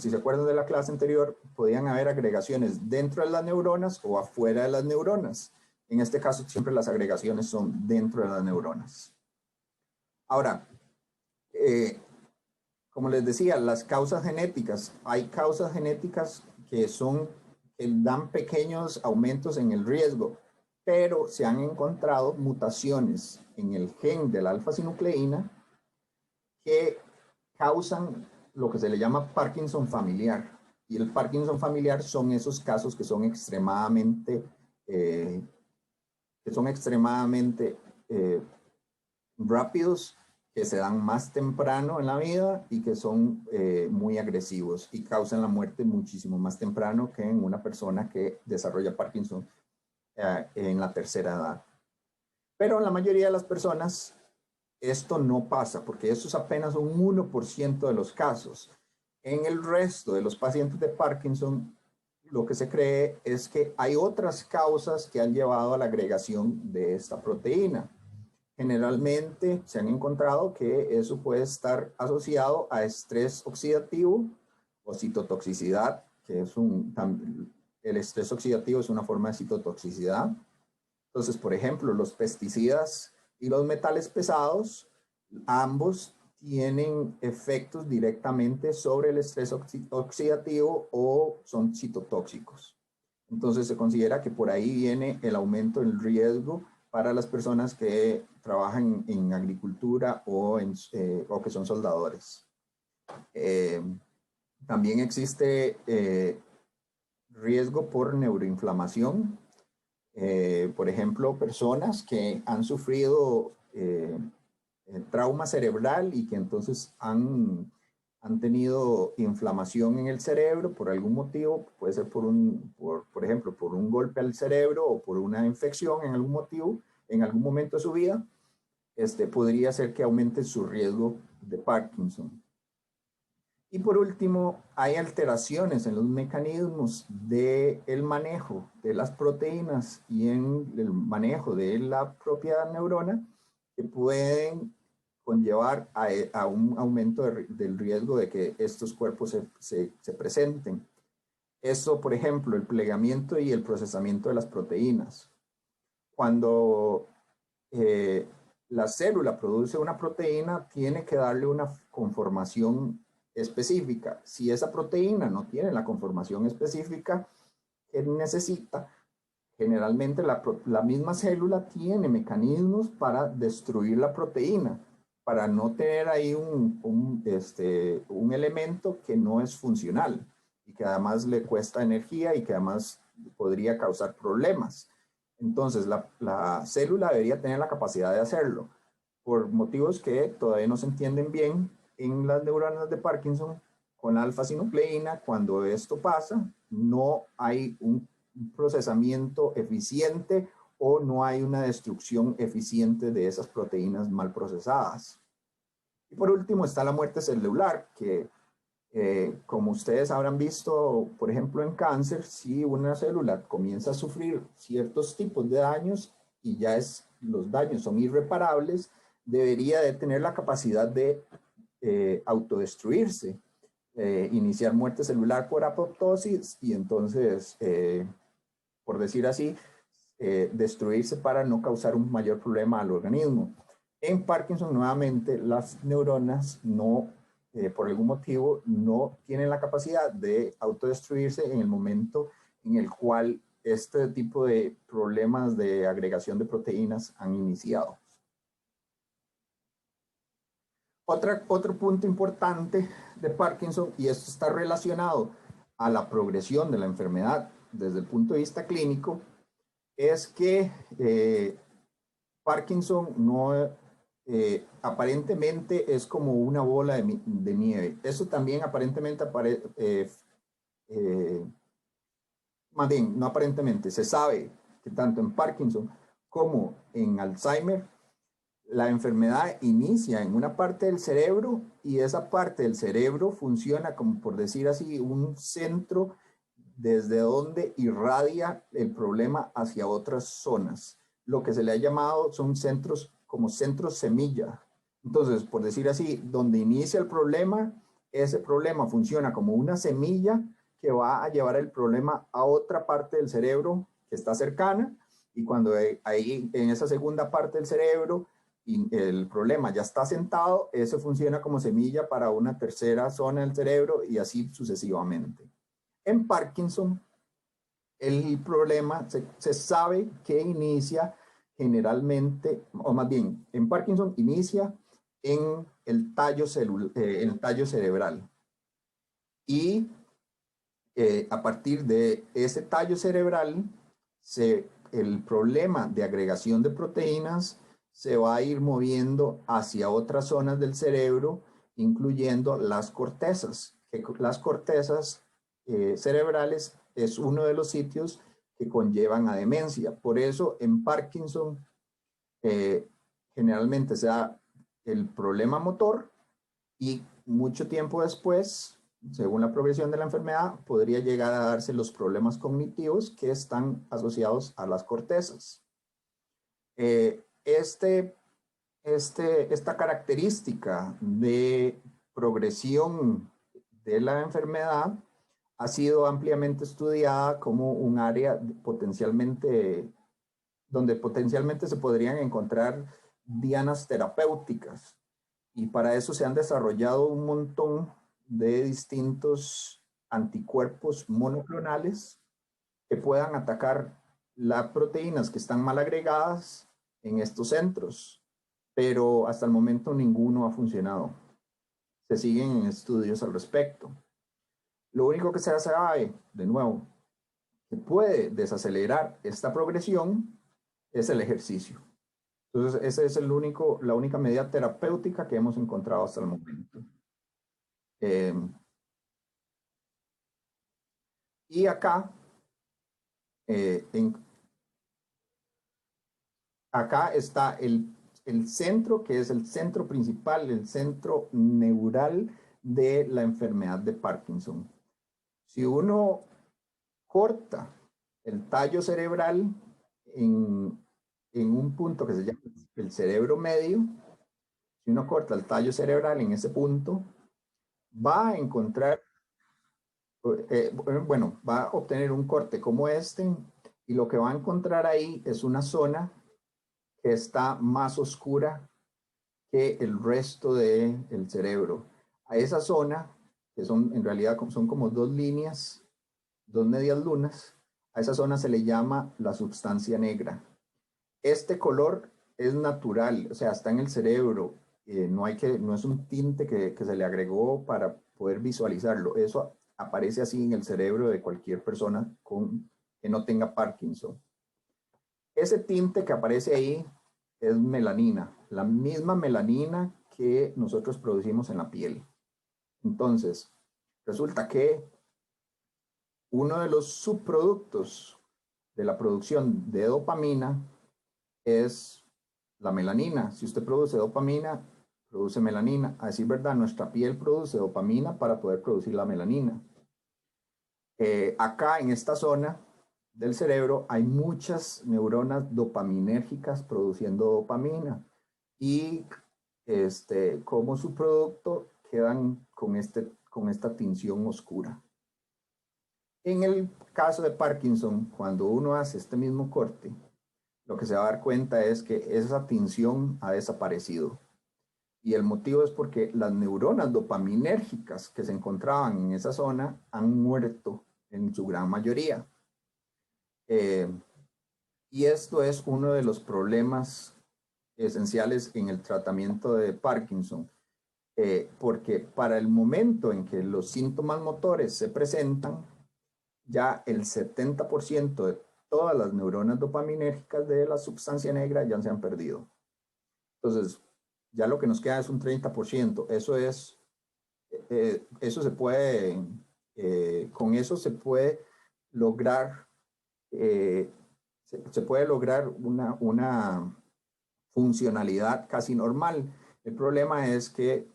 S1: se acuerdan de la clase anterior, podían haber agregaciones dentro de las neuronas o afuera de las neuronas. En este caso, siempre las agregaciones son dentro de las neuronas. Ahora, eh, como les decía, las causas genéticas. Hay causas genéticas que dan pequeños aumentos en el riesgo, pero se han encontrado mutaciones en el gen de la alfa-sinucleína que causan lo que se le llama Parkinson familiar. Y el Parkinson familiar son esos casos que son eh, extremadamente rápidos, que se dan más temprano en la vida y que son muy agresivos y causan la muerte muchísimo más temprano que en una persona que desarrolla Parkinson en la tercera edad. Pero en la mayoría de las personas esto no pasa porque eso es apenas un 1% de los casos. En el resto de los pacientes de Parkinson, lo que se cree es que hay otras causas que han llevado a la agregación de esta proteína. Generalmente se han encontrado que eso puede estar asociado a estrés oxidativo o citotoxicidad, que es el estrés oxidativo es una forma de citotoxicidad. Entonces, por ejemplo, los pesticidas y los metales pesados, ambos tienen efectos directamente sobre el estrés oxidativo o son citotóxicos. Entonces se considera que por ahí viene el aumento del riesgo para las personas que trabajan en agricultura o que son soldadores. Eh, También existe riesgo por neuroinflamación. Por ejemplo, personas que han sufrido trauma cerebral y que entonces han tenido inflamación en el cerebro por algún motivo, puede ser por ejemplo, por un golpe al cerebro o por una infección en algún motivo, en algún momento de su vida, podría ser que aumente su riesgo de Parkinson. Y por último, hay alteraciones en los mecanismos del manejo de las proteínas y en el manejo de la propia neurona que pueden conllevar a un aumento del riesgo de que estos cuerpos se presenten. Esto, por ejemplo, el plegamiento y el procesamiento de las proteínas. Cuando eh, la célula produce una proteína, tiene que darle una conformación específica. Si esa proteína no tiene la conformación específica que necesita, generalmente la misma célula tiene mecanismos para destruir la proteína, para no tener ahí un elemento que no es funcional y que además le cuesta energía y que además podría causar problemas. Entonces, la célula debería tener la capacidad de hacerlo. Por motivos que todavía no se entienden bien en las neuronas de Parkinson, con la alfa-sinucleína, cuando esto pasa, no hay un procesamiento eficiente o no hay una destrucción eficiente de esas proteínas mal procesadas. Y por último está la muerte celular, que como ustedes habrán visto, por ejemplo, en cáncer, si una célula comienza a sufrir ciertos tipos de daños y ya los daños son irreparables, debería de tener la capacidad de autodestruirse, iniciar muerte celular por apoptosis y entonces, por decir así, destruirse para no causar un mayor problema al organismo. En Parkinson, nuevamente, las neuronas no, por algún motivo, no tienen la capacidad de autodestruirse en el momento en el cual este tipo de problemas de agregación de proteínas han iniciado. Otro punto importante de Parkinson, y esto está relacionado a la progresión de la enfermedad desde el punto de vista clínico, es que Parkinson no aparentemente es como una bola de nieve. Eso también aparentemente más bien, no aparentemente, se sabe que tanto en Parkinson como en Alzheimer, la enfermedad inicia en una parte del cerebro y esa parte del cerebro funciona como por decir así un centro desde donde irradia el problema hacia otras zonas. Lo que se le ha llamado son centros como centros semilla. Entonces, por decir así, donde inicia el problema, ese problema funciona como una semilla que va a llevar el problema a otra parte del cerebro que está cercana y cuando ahí en esa segunda parte del cerebro y el problema ya está sentado, eso funciona como semilla para una tercera zona del cerebro y así sucesivamente. En Parkinson, el problema se sabe que inicia generalmente, o más bien, en Parkinson inicia en el tallo cerebral. Y a partir de ese tallo cerebral, el problema de agregación de proteínas se va a ir moviendo hacia otras zonas del cerebro, incluyendo las cortezas. Que las cortezas cerebrales es uno de los sitios que conllevan a demencia. Por eso en Parkinson eh, generalmente se da el problema motor y mucho tiempo después, según la progresión de la enfermedad, podría llegar a darse los problemas cognitivos que están asociados a las cortezas. Eh, este, esta característica de progresión de la enfermedad ha sido ampliamente estudiada como un área potencialmente, donde potencialmente se podrían encontrar dianas terapéuticas. Y para eso se han desarrollado un montón de distintos anticuerpos monoclonales que puedan atacar las proteínas que están mal agregadas en estos centros, pero hasta el momento ninguno ha funcionado. Se siguen estudios al respecto. Lo único que se sabe, de nuevo, que puede desacelerar esta progresión es el ejercicio. Entonces, esa es la única medida terapéutica que hemos encontrado hasta el momento. Eh, y acá, eh, en, acá está el centro, que es el centro principal, el centro neural de la enfermedad de Parkinson. Si uno corta el tallo cerebral en un punto que se llama el cerebro medio, si uno corta el tallo cerebral en ese punto, va a encontrar, bueno, va a obtener un corte como este, y lo que va a encontrar ahí es una zona que está más oscura que el resto del cerebro. A esa zona, que son en realidad son como dos líneas, dos medias lunas, a esa zona se le llama la sustancia negra. Este color es natural, o sea, está en el cerebro, no es un tinte que se le agregó para poder visualizarlo. Eso aparece así en el cerebro de cualquier persona que no tenga Parkinson. Ese tinte que aparece ahí es melanina, la misma melanina que nosotros producimos en la piel. Entonces, resulta que uno de los subproductos de la producción de dopamina es la melanina. Si usted produce dopamina, produce melanina. A decir verdad, nuestra piel produce dopamina para poder producir la melanina. Acá en esta zona del cerebro hay muchas neuronas dopaminérgicas produciendo dopamina y como subproducto quedan con esta tinción oscura. En el caso de Parkinson, cuando uno hace este mismo corte, lo que se va a dar cuenta es que esa tinción ha desaparecido. Y el motivo es porque las neuronas dopaminérgicas que se encontraban en esa zona han muerto en su gran mayoría. Y esto es uno de los problemas esenciales en el tratamiento de Parkinson, porque para el momento en que los síntomas motores se presentan, ya el 70% de todas las neuronas dopaminérgicas de la sustancia negra ya se han perdido. Entonces, ya lo que nos queda es un 30%. Eso se puede, con eso se puede lograr, se puede lograr una funcionalidad casi normal. El problema es que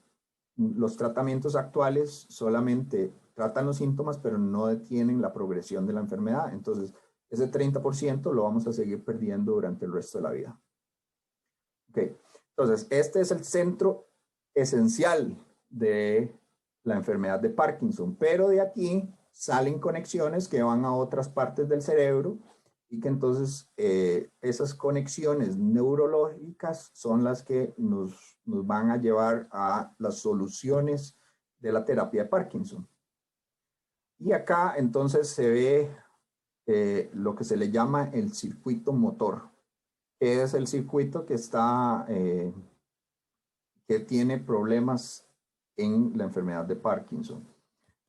S1: los tratamientos actuales solamente tratan los síntomas, pero no detienen la progresión de la enfermedad. Entonces, ese 30% lo vamos a seguir perdiendo durante el resto de la vida. Okay. Entonces, este es el centro esencial de la enfermedad de Parkinson, pero de aquí salen conexiones que van a otras partes del cerebro y que entonces esas conexiones neurológicas son las que nos van a llevar a las soluciones de la terapia de Parkinson. Y acá entonces se ve lo que se le llama el circuito motor, que es el circuito que que tiene problemas en la enfermedad de Parkinson.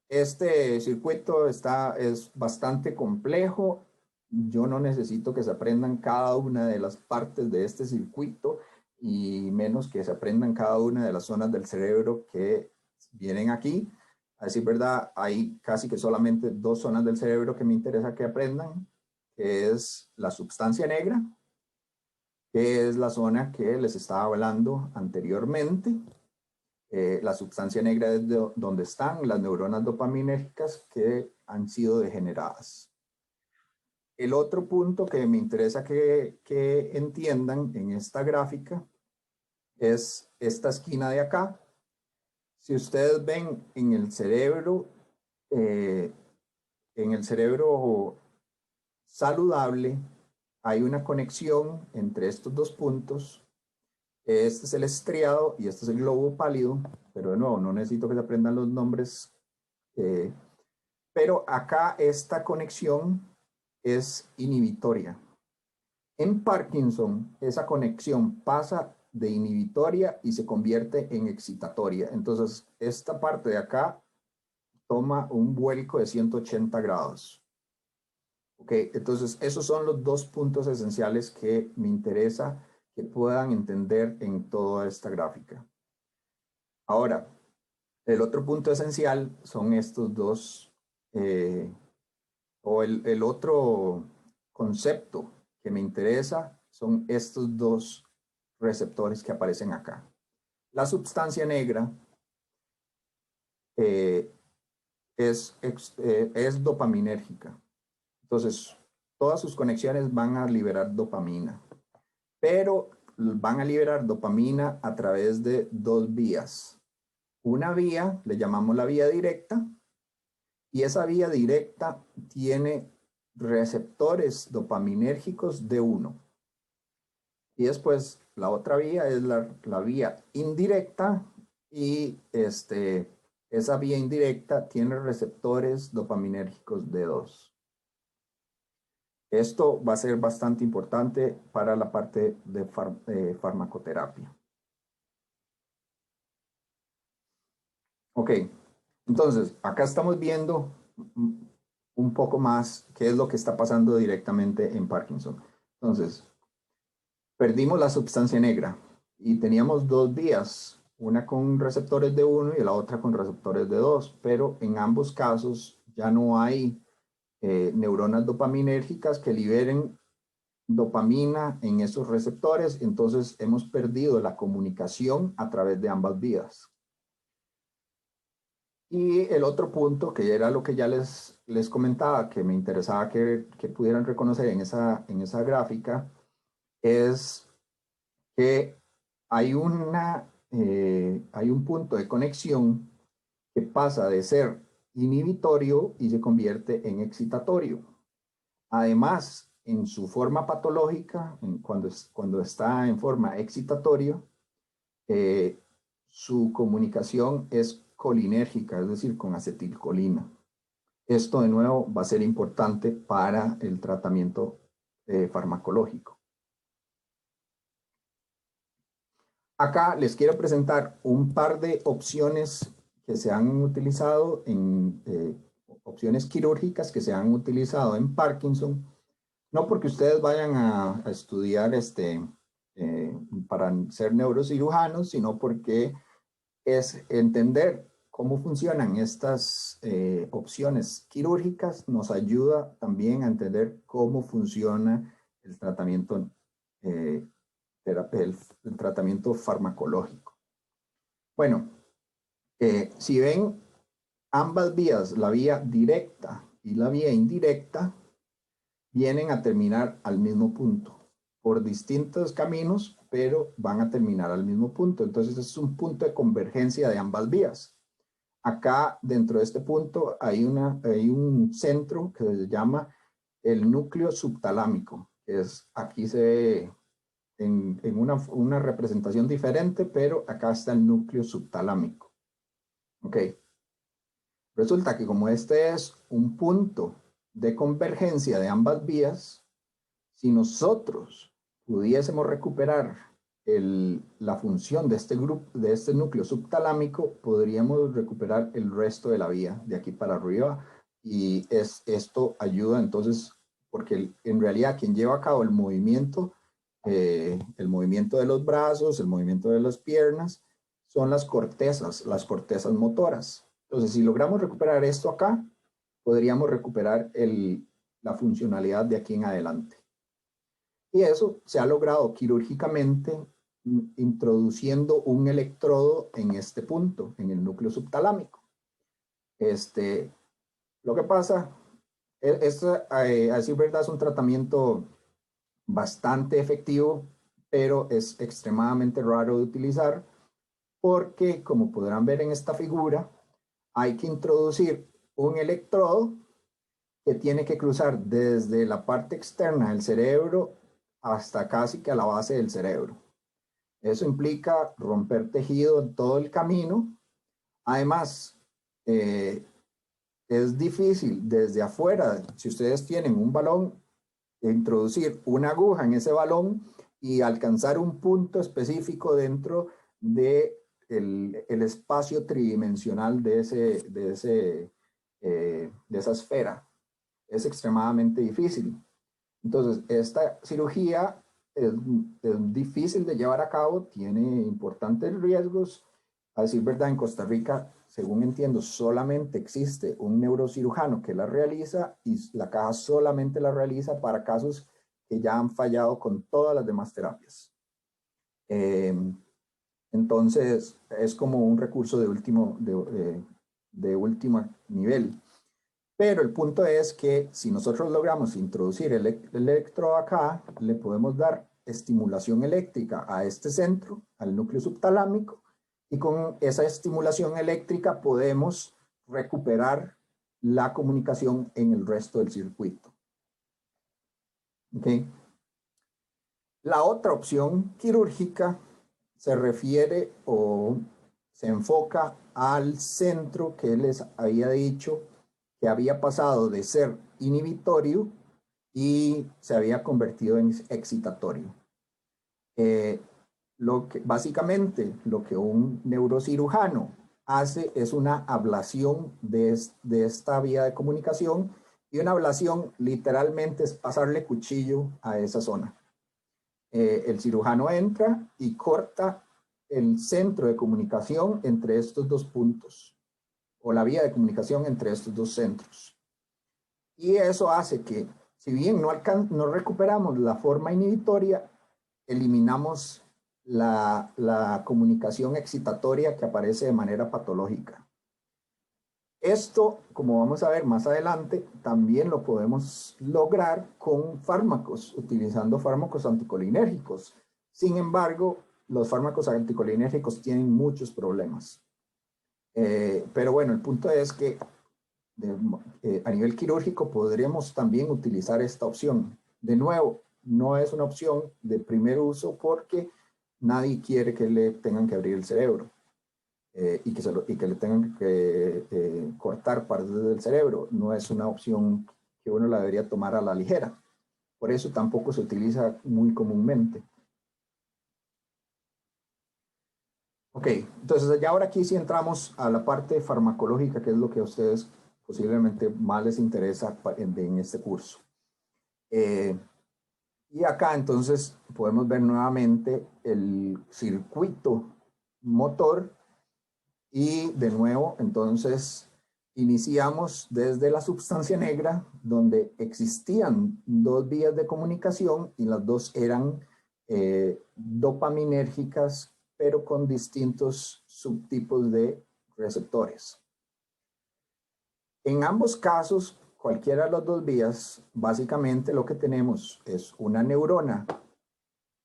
S1: Este circuito es bastante complejo. Yo no necesito que se aprendan cada una de las partes de este circuito y menos que se aprendan cada una de las zonas del cerebro que vienen aquí. A decir verdad, hay casi que solamente dos zonas del cerebro que me interesa que aprendan, que es la sustancia negra, que es la zona que les estaba hablando anteriormente. La sustancia negra es donde están las neuronas dopaminérgicas que han sido degeneradas. El otro punto que me interesa que entiendan en esta gráfica es esta esquina de acá. Si ustedes ven eh, en el cerebro saludable, hay una conexión entre estos dos puntos. Este es el estriado y este es el globo pálido, pero de nuevo, no necesito que se aprendan los nombres. Pero acá esta conexión es inhibitoria. En Parkinson, esa conexión pasa de inhibitoria y se convierte en excitatoria. Entonces, esta parte de acá toma un vuelco de 180 grados. Ok, entonces esos son los dos puntos esenciales que me interesa que puedan entender en toda esta gráfica. Ahora, el otro punto esencial son estos dos, o el otro concepto que me interesa son estos dos receptores que aparecen acá. La sustancia negra eh, es dopaminérgica. Entonces, todas sus conexiones van a liberar dopamina, pero van a liberar dopamina a través de dos vías. Una vía, le llamamos la vía directa, y esa vía directa tiene receptores dopaminérgicos de 1. Y después la otra vía es la vía indirecta y esa vía indirecta tiene receptores dopaminérgicos de 2. Esto va a ser bastante importante para la parte de farmacoterapia. Ok, entonces acá estamos viendo un poco más qué es lo que está pasando directamente en Parkinson. Entonces, perdimos la sustancia negra y teníamos dos vías, una con receptores de 1 y la otra con receptores de 2, pero en ambos casos ya no hay neuronas dopaminérgicas que liberen dopamina en esos receptores, entonces hemos perdido la comunicación a través de ambas vías. Y el otro punto, que era lo que ya les comentaba, que me interesaba que pudieran reconocer en esa gráfica, es que hay un punto de conexión que pasa de ser inhibitorio y se convierte en excitatorio. Además, en su forma patológica, cuando está en forma excitatoria, su comunicación es colinérgica, es decir, con acetilcolina. Esto de nuevo va a ser importante para el tratamiento farmacológico. Acá les quiero presentar un par de opciones que se han utilizado opciones quirúrgicas que se han utilizado en Parkinson, no porque ustedes vayan a estudiar para ser neurocirujanos, sino porque es entender cómo funcionan estas opciones quirúrgicas, nos ayuda también a entender cómo funciona el tratamiento eh, el tratamiento farmacológico. Bueno, si ven ambas vías, la vía directa y la vía indirecta, vienen a terminar al mismo punto, por distintos caminos, pero van a terminar al mismo punto. Entonces es un punto de convergencia de ambas vías. Acá, dentro de este punto, hay un centro que se llama el núcleo subtalámico. Aquí se ve en una representación diferente, pero acá está el núcleo subtalámico. Ok. Resulta que como este es un punto de convergencia de ambas vías, si nosotros pudiésemos recuperar la función de de este núcleo subtalámico, podríamos recuperar el resto de la vía de aquí para arriba. Y esto ayuda entonces, porque en realidad quien lleva a cabo el movimiento de los brazos, el movimiento de las piernas, son las cortezas motoras. Entonces, si logramos recuperar esto acá, podríamos recuperar la funcionalidad de aquí en adelante. Y eso se ha logrado quirúrgicamente introduciendo un electrodo en este punto, en el núcleo subtalámico. Lo que pasa, a decir verdad, es un tratamiento bastante efectivo, pero es extremadamente raro de utilizar porque, como podrán ver en esta figura, hay que introducir un electrodo que tiene que cruzar desde la parte externa del cerebro hasta casi que a la base del cerebro. Eso implica romper tejido en todo el camino. Además, es difícil desde afuera, si ustedes tienen un balón, introducir una aguja en ese balón y alcanzar un punto específico dentro de el espacio tridimensional de esa esfera. Es extremadamente difícil. Entonces, esta cirugía es difícil de llevar a cabo, tiene importantes riesgos. A decir verdad, en Costa Rica, según entiendo, solamente existe un neurocirujano que la realiza y la caja solamente la realiza para casos que ya han fallado con todas las demás terapias. Entonces, es como un recurso de último nivel. Pero el punto es que si nosotros logramos introducir el electro acá, le podemos dar estimulación eléctrica a este centro, al núcleo subtalámico, y con esa estimulación eléctrica podemos recuperar la comunicación en el resto del circuito. ¿Okay? La otra opción quirúrgica se refiere o se enfoca al centro que les había dicho que había pasado de ser inhibitorio y se había convertido en excitatorio. Básicamente lo que un neurocirujano hace es una ablación de esta vía de comunicación, y una ablación literalmente es pasarle cuchillo a esa zona. El cirujano entra y corta el centro de comunicación entre estos dos puntos, o la vía de comunicación entre estos dos centros. Y eso hace que, si bien no recuperamos la forma inhibitoria, eliminamos la comunicación excitatoria que aparece de manera patológica. Esto, como vamos a ver más adelante, también lo podemos lograr con fármacos, utilizando fármacos anticolinérgicos. Sin embargo, los fármacos anticolinérgicos tienen muchos problemas. Pero bueno, el punto es que a nivel quirúrgico podríamos también utilizar esta opción. De nuevo, no es una opción de primer uso porque nadie quiere que le tengan que abrir el cerebro y que le tengan que cortar partes del cerebro. No es una opción que uno la debería tomar a la ligera. Por eso tampoco se utiliza muy comúnmente. Ok, entonces ya ahora aquí sí entramos a la parte farmacológica, que es lo que a ustedes posiblemente más les interesa en este curso. Y acá entonces podemos ver nuevamente el circuito motor, y de nuevo entonces iniciamos desde la sustancia negra, donde existían dos vías de comunicación y las dos eran dopaminérgicas, pero con distintos subtipos de receptores. En ambos casos, cualquiera de las dos vías, básicamente lo que tenemos es una neurona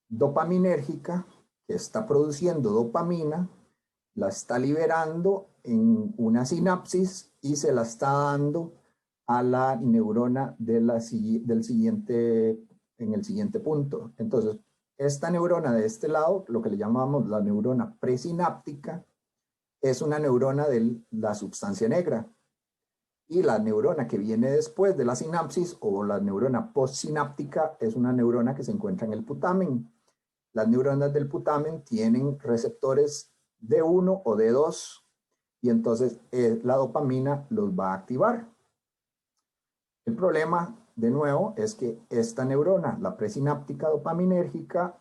S1: dopaminérgica que está produciendo dopamina, la está liberando en una sinapsis y se la está dando a la neurona en el siguiente punto. Entonces, esta neurona de este lado, lo que le llamamos la neurona presináptica, es una neurona de la sustancia negra. Y la neurona que viene después de la sinapsis, o la neurona postsináptica, es una neurona que se encuentra en el putamen. Las neuronas del putamen tienen receptores D1 o D2, y entonces la dopamina los va a activar. El problema, de nuevo, es que esta neurona, la presináptica dopaminérgica,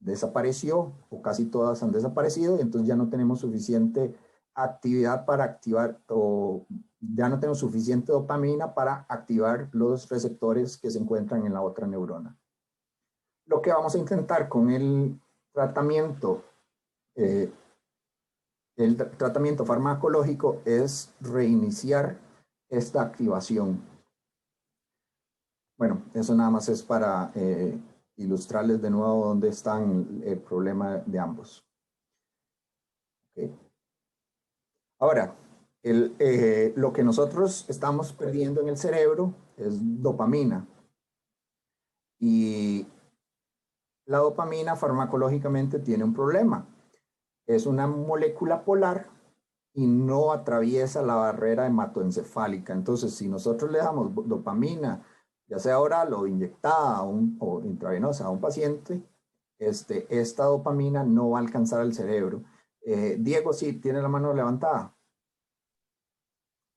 S1: desapareció, o casi todas han desaparecido, y entonces ya no tenemos suficiente actividad para activar, o ya no tenemos suficiente dopamina para activar los receptores que se encuentran en la otra neurona. Lo que vamos a intentar con el tratamiento farmacológico es reiniciar esta activación. Bueno, eso nada más es para ilustrarles de nuevo dónde están el problema de ambos. Okay. Ahora, lo que nosotros estamos perdiendo en el cerebro es dopamina. Y la dopamina farmacológicamente tiene un problema. Es una molécula polar y no atraviesa la barrera hematoencefálica. Entonces, si nosotros le damos dopamina, ya sea oral o inyectada o intravenosa a un paciente, esta dopamina no va a alcanzar al cerebro. Diego, sí, tiene la mano levantada.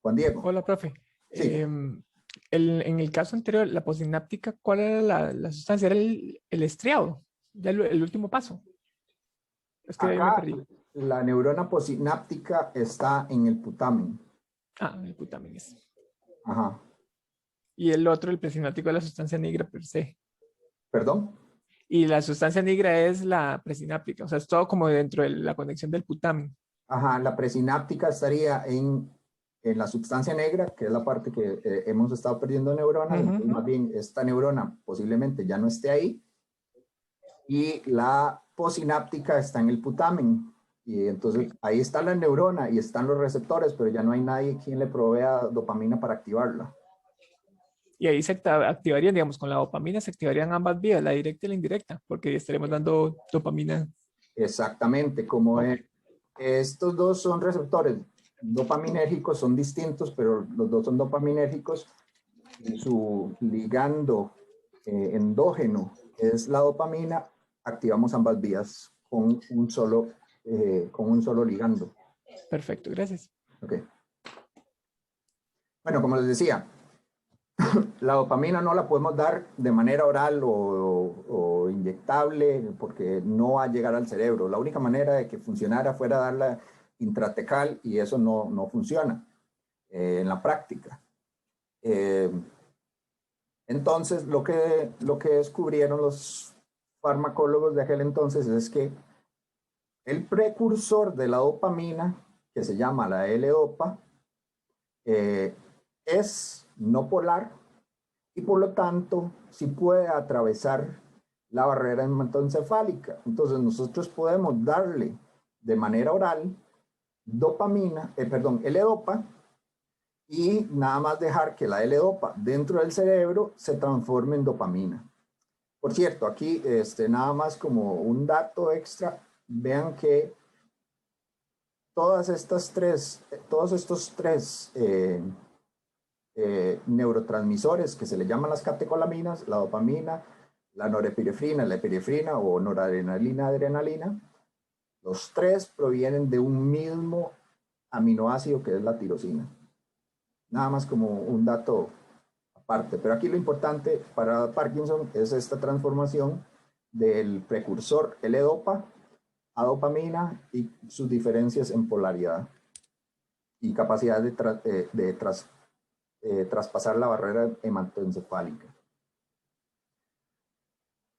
S1: Juan Diego.
S2: Hola, profe.
S1: Sí.
S2: En el caso anterior, la postsináptica, ¿cuál era la sustancia? Era el estriado, ya el último paso. Es que ahí me
S1: Acá
S2: perdí.
S1: la neurona postsináptica está en el putamen.
S2: Ah, el putamen es.
S1: Ajá.
S2: Y el otro, el presináptico, es la sustancia negra per se.
S1: ¿Perdón?
S2: Y la sustancia negra es la presináptica, o sea, es todo como dentro de la conexión del putamen.
S1: Ajá, la presináptica estaría en la sustancia negra, que es la parte que hemos estado perdiendo neuronas, entonces más bien esta neurona posiblemente ya no esté ahí, y la posináptica está en el putamen. Y entonces ahí está la neurona y están los receptores, pero ya no hay nadie quien le provea dopamina para activarla.
S2: Y ahí se activarían, digamos, con la dopamina se activarían ambas vías, la directa y la indirecta, porque estaremos dando dopamina.
S1: Exactamente, como estos dos son receptores dopaminérgicos, son distintos, pero los dos son dopaminérgicos y su ligando endógeno es la dopamina, activamos ambas vías con un solo ligando.
S2: Perfecto, gracias.
S1: Okay. Bueno, como les decía, la dopamina no la podemos dar de manera oral o inyectable porque no va a llegar al cerebro. La única manera de que funcionara fuera darla intratecal y eso no funciona en la práctica. Entonces, lo que descubrieron los farmacólogos de aquel entonces es que el precursor de la dopamina, que se llama la L-dopa, es no polar y por lo tanto sí puede atravesar la barrera hematoencefálica. Entonces nosotros podemos darle de manera oral L-dopa y nada más dejar que la L-dopa dentro del cerebro se transforme en dopamina. Por cierto, aquí nada más como un dato extra, vean que todos estos tres neurotransmisores que se le llaman las catecolaminas, la dopamina, la norepinefrina, la epinefrina o noradrenalina, adrenalina, los tres provienen de un mismo aminoácido que es la tirosina. Nada más como un dato aparte, pero aquí lo importante para Parkinson es esta transformación del precursor L-dopa a dopamina y sus diferencias en polaridad y capacidad de traspasar la barrera hematoencefálica.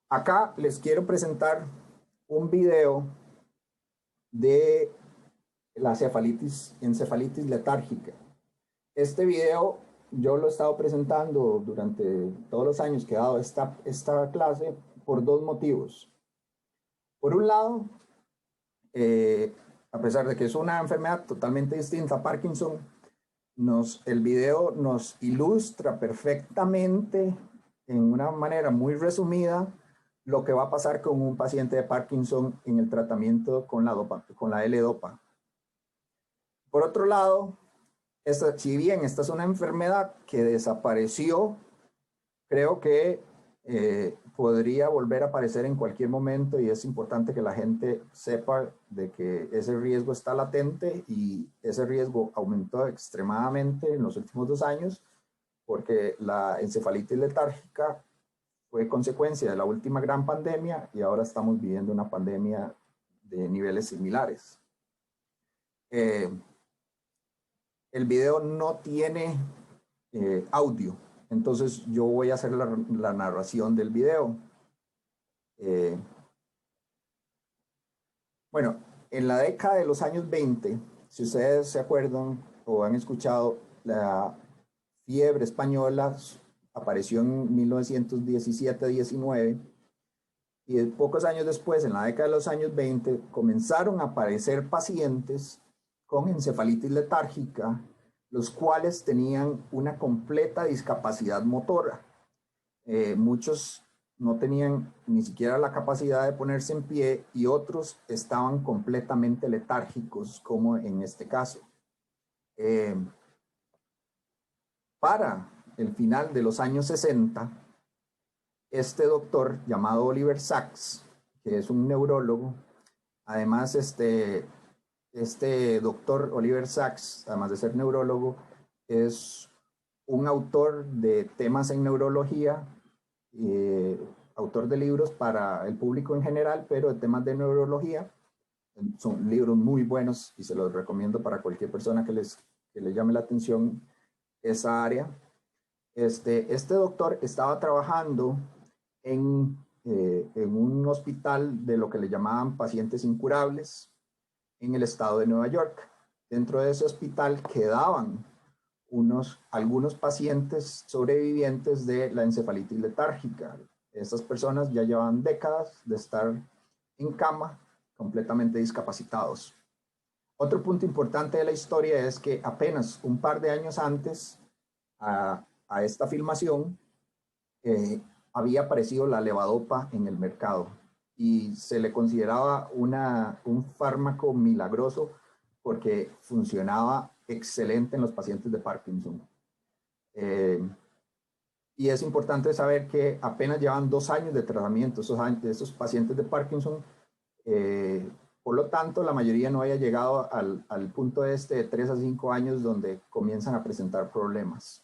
S1: Acá les quiero presentar un video de la encefalitis letárgica. Este video yo lo he estado presentando durante todos los años que he dado esta clase por dos motivos. Por un lado, a pesar de que es una enfermedad totalmente distinta a Parkinson, el video nos ilustra perfectamente, en una manera muy resumida, lo que va a pasar con un paciente de Parkinson en el tratamiento con la L-dopa. Por otro lado, si bien esta es una enfermedad que desapareció, creo que podría volver a aparecer en cualquier momento y es importante que la gente sepa de que ese riesgo está latente y ese riesgo aumentó extremadamente en los últimos 2 años porque la encefalitis letárgica fue consecuencia de la última gran pandemia y ahora estamos viviendo una pandemia de niveles similares. El video no tiene audio, entonces yo voy a hacer la narración del video. Bueno, en la década de los años 20, si ustedes se acuerdan o han escuchado, la fiebre española apareció en 1917-19 y pocos años después, en la década de los años 20, comenzaron a aparecer pacientes con encefalitis letárgica, los cuales tenían una completa discapacidad motora. Muchos no tenían ni siquiera la capacidad de ponerse en pie y otros estaban completamente letárgicos, como en este caso. Para el final de los años 60, este doctor llamado Oliver Sacks, que es un neurólogo, además este doctor Oliver Sacks, además de ser neurólogo, es un autor de temas en neurología, autor de libros para el público en general, pero de temas de neurología. Son libros muy buenos y se los recomiendo para cualquier persona que les llame la atención esa área. Este doctor estaba trabajando en un hospital de lo que le llamaban pacientes incurables en el estado de Nueva York. Dentro de ese hospital quedaban algunos pacientes sobrevivientes de la encefalitis letárgica. Estas personas ya llevan décadas de estar en cama, completamente discapacitados. Otro punto importante de la historia es que apenas un par de años antes a esta filmación había aparecido la levodopa en el mercado y se le consideraba un fármaco milagroso porque funcionaba excelente en los pacientes de Parkinson. Y es importante saber que apenas llevan 2 años de tratamiento estos pacientes de Parkinson. Por lo tanto, la mayoría no haya llegado al punto de 3 a 5 años donde comienzan a presentar problemas.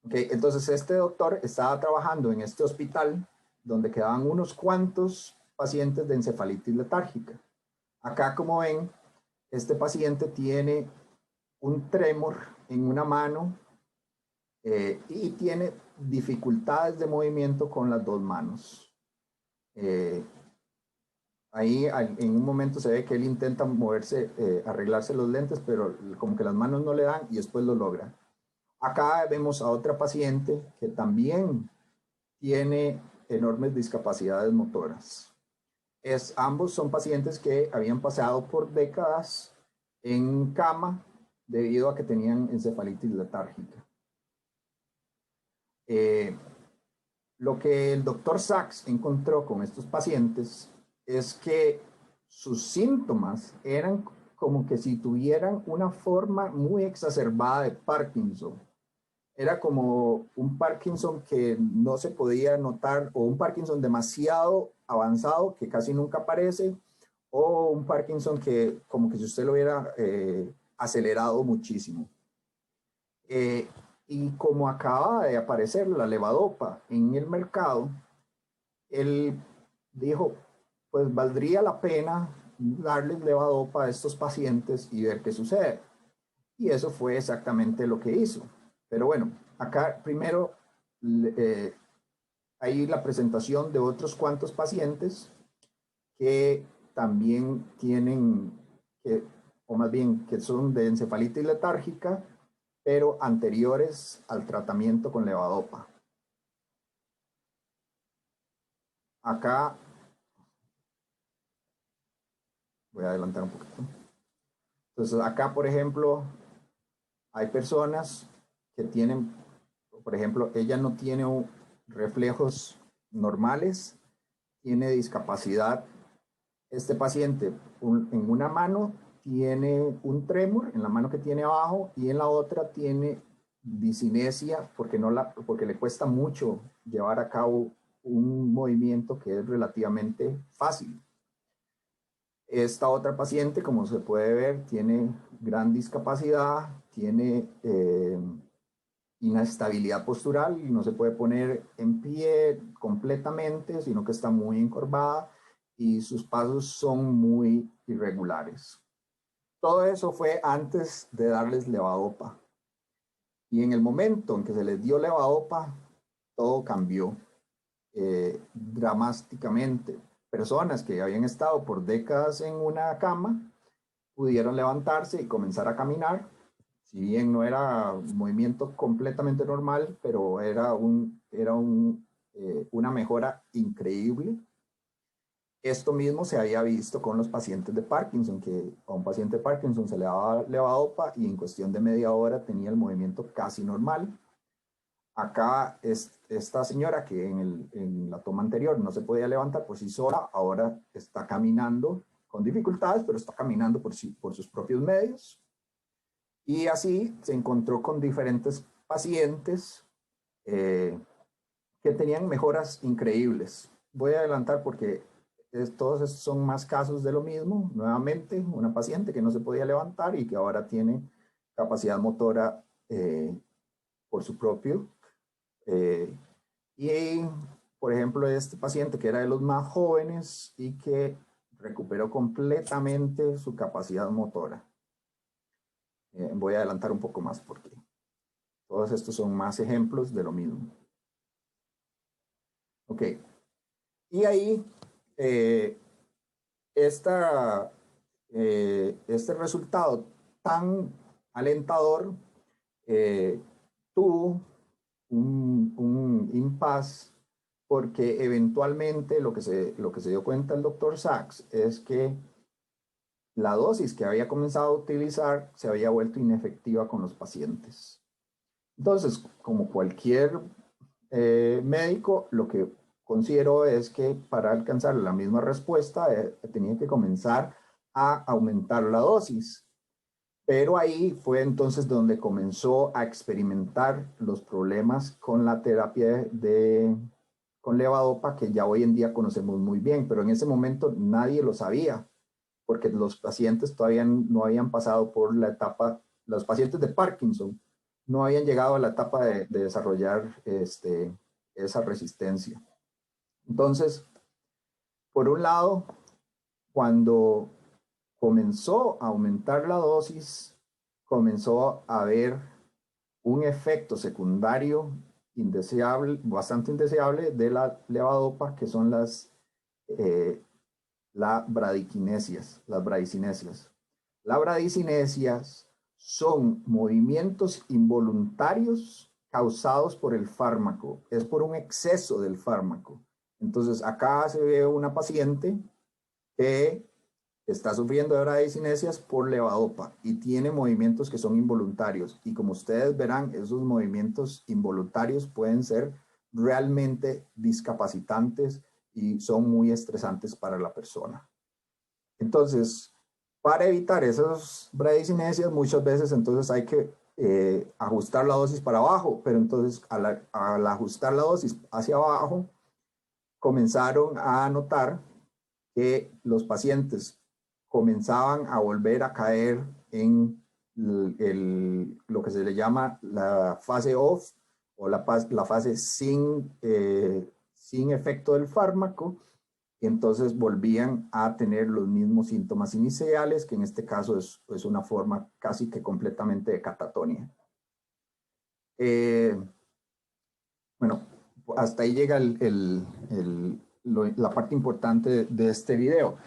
S1: Okay, entonces este doctor estaba trabajando en este hospital donde quedaban unos cuantos pacientes de encefalitis letárgica. Acá, como ven, este paciente tiene un trémor en una mano y tiene dificultades de movimiento con las 2 manos. Ahí en un momento se ve que él intenta moverse, arreglarse los lentes, pero como que las manos no le dan y después lo logra. Acá vemos a otra paciente que también tiene enormes discapacidades motoras. Ambos son pacientes que habían pasado por décadas en cama debido a que tenían encefalitis letárgica. Lo que el doctor Sachs encontró con estos pacientes es que sus síntomas eran como que si tuvieran una forma muy exacerbada de Parkinson. Era como un Parkinson que no se podía notar, o un Parkinson demasiado avanzado que casi nunca aparece, o un Parkinson que como que si usted lo hubiera acelerado muchísimo. Y como acaba de aparecer la levodopa en el mercado, él dijo, pues valdría la pena darles levodopa a estos pacientes y ver qué sucede. Y eso fue exactamente lo que hizo. Pero bueno, acá primero hay la presentación de otros cuantos pacientes que también tienen, o más bien que son de encefalitis letárgica, pero anteriores al tratamiento con levodopa. Acá, voy a adelantar un poquito. Entonces acá, por ejemplo, hay personas que tienen, por ejemplo, ella no tiene reflejos normales, tiene discapacidad. Este paciente en una mano tiene un trémor, en la mano que tiene abajo, y en la otra tiene disinesia porque le cuesta mucho llevar a cabo un movimiento que es relativamente fácil. Esta otra paciente, como se puede ver, tiene gran discapacidad, tiene inestabilidad postural y no se puede poner en pie completamente, sino que está muy encorvada y sus pasos son muy irregulares. Todo eso fue antes de darles levodopa. Y en el momento en que se les dio levodopa, todo cambió dramáticamente. Personas que habían estado por décadas en una cama pudieron levantarse y comenzar a caminar. Si bien no era un movimiento completamente normal, pero era una mejora increíble. Esto mismo se había visto con los pacientes de Parkinson, que a un paciente de Parkinson se le daba levodopa y en cuestión de media hora tenía el movimiento casi normal. Acá esta señora que en la toma anterior no se podía levantar por sí sola, ahora está caminando con dificultades, pero está caminando por sus propios medios. Y así se encontró con diferentes pacientes que tenían mejoras increíbles. Voy a adelantar porque todos estos son más casos de lo mismo. Nuevamente, una paciente que no se podía levantar y que ahora tiene capacidad motora por su propio. Y, por ejemplo, este paciente que era de los más jóvenes y que recuperó completamente su capacidad motora. Voy a adelantar un poco más porque todos estos son más ejemplos de lo mismo. Ok. Y ahí, este resultado tan alentador tuvo un impasse porque eventualmente lo que se dio cuenta el doctor Sachs es que la dosis que había comenzado a utilizar se había vuelto inefectiva con los pacientes. Entonces, como cualquier médico, lo que considero es que para alcanzar la misma respuesta tenía que comenzar a aumentar la dosis. Pero ahí fue entonces donde comenzó a experimentar los problemas con la terapia con levodopa, que ya hoy en día conocemos muy bien, pero en ese momento nadie lo sabía, porque los pacientes todavía no habían pasado por la etapa, los pacientes de Parkinson no habían llegado a la etapa de desarrollar esa resistencia. Entonces, por un lado, cuando comenzó a aumentar la dosis, comenzó a haber un efecto secundario indeseable, bastante indeseable de la levodopa, que son las bradicinesias. Las bradicinesias son movimientos involuntarios causados por el fármaco, es por un exceso del fármaco. Entonces acá se ve una paciente que está sufriendo de bradicinesias por levodopa y tiene movimientos que son involuntarios. Y como ustedes verán, esos movimientos involuntarios pueden ser realmente discapacitantes y son muy estresantes para la persona. Entonces, para evitar esas bradicinesias, muchas veces entonces hay que ajustar la dosis para abajo, pero entonces al ajustar la dosis hacia abajo, comenzaron a notar que los pacientes comenzaban a volver a caer en lo que se le llama la fase off o la fase sin efecto del fármaco, y entonces volvían a tener los mismos síntomas iniciales, que en este caso es una forma casi que completamente de catatonia. Bueno, hasta ahí llega la parte importante de este video.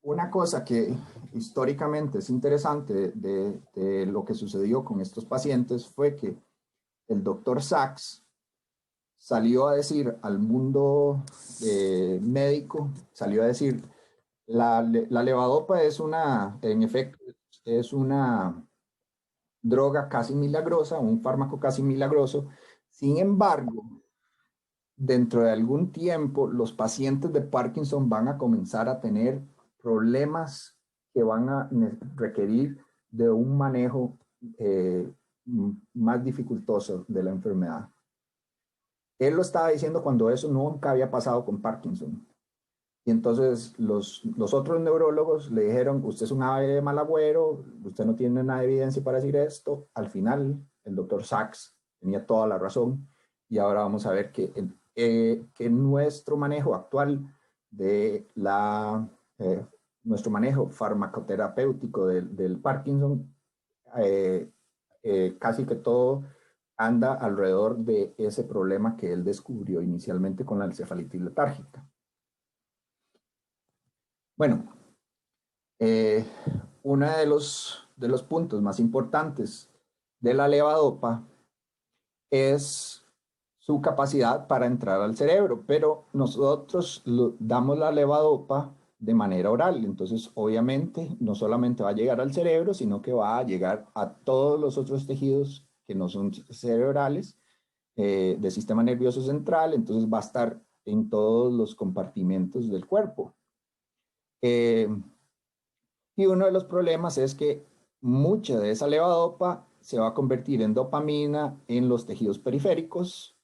S1: Una cosa que históricamente es interesante de lo que sucedió con estos pacientes fue que el doctor Sachs salió a decir al mundo médico, salió a decir, la levodopa en efecto, es una droga casi milagrosa, un fármaco casi milagroso. Sin embargo, dentro de algún tiempo, los pacientes de Parkinson van a comenzar a tener problemas que van a requerir de un manejo más dificultoso de la enfermedad. Él lo estaba diciendo cuando eso nunca había pasado con Parkinson. Y entonces los otros neurólogos le dijeron, usted es un ave de mal agüero, usted no tiene nada de evidencia para decir esto. Al final, el doctor Sachs tenía toda la razón. Y ahora vamos a ver que nuestro manejo actual de nuestro manejo farmacoterapéutico del Parkinson, casi que todo anda alrededor de ese problema que él descubrió inicialmente con la encefalitis letárgica. Bueno, uno de los puntos más importantes de la levodopa es su capacidad para entrar al cerebro, pero nosotros damos la levodopa de manera oral, entonces obviamente no solamente va a llegar al cerebro, sino que va a llegar a todos los otros tejidos que no son cerebrales del sistema nervioso central, entonces va a estar en todos los compartimentos del cuerpo. Y uno de los problemas es que mucha de esa levodopa se va a convertir en dopamina en los tejidos periféricos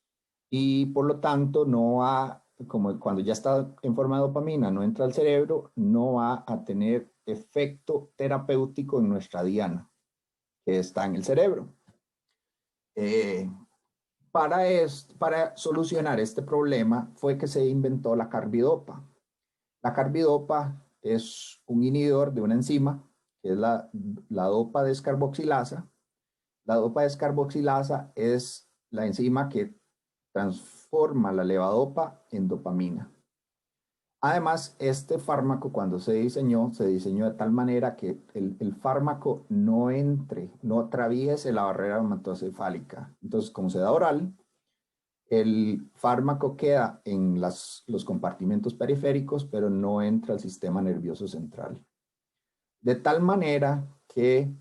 S1: y por lo tanto no va, como cuando ya está en forma de dopamina, no entra al cerebro, no va a tener efecto terapéutico en nuestra diana, que está en el cerebro. Para solucionar este problema fue que se inventó la carbidopa. La carbidopa es un inhibidor de una enzima, que es la dopa descarboxilasa. La dopa descarboxilasa es la enzima que transforma la levodopa en dopamina. Además, este fármaco cuando se diseñó de tal manera que el fármaco no entre, no atraviese la barrera hematocefálica. Entonces, como se da oral, el fármaco queda en los compartimentos periféricos, pero no entra al sistema nervioso central. De tal manera que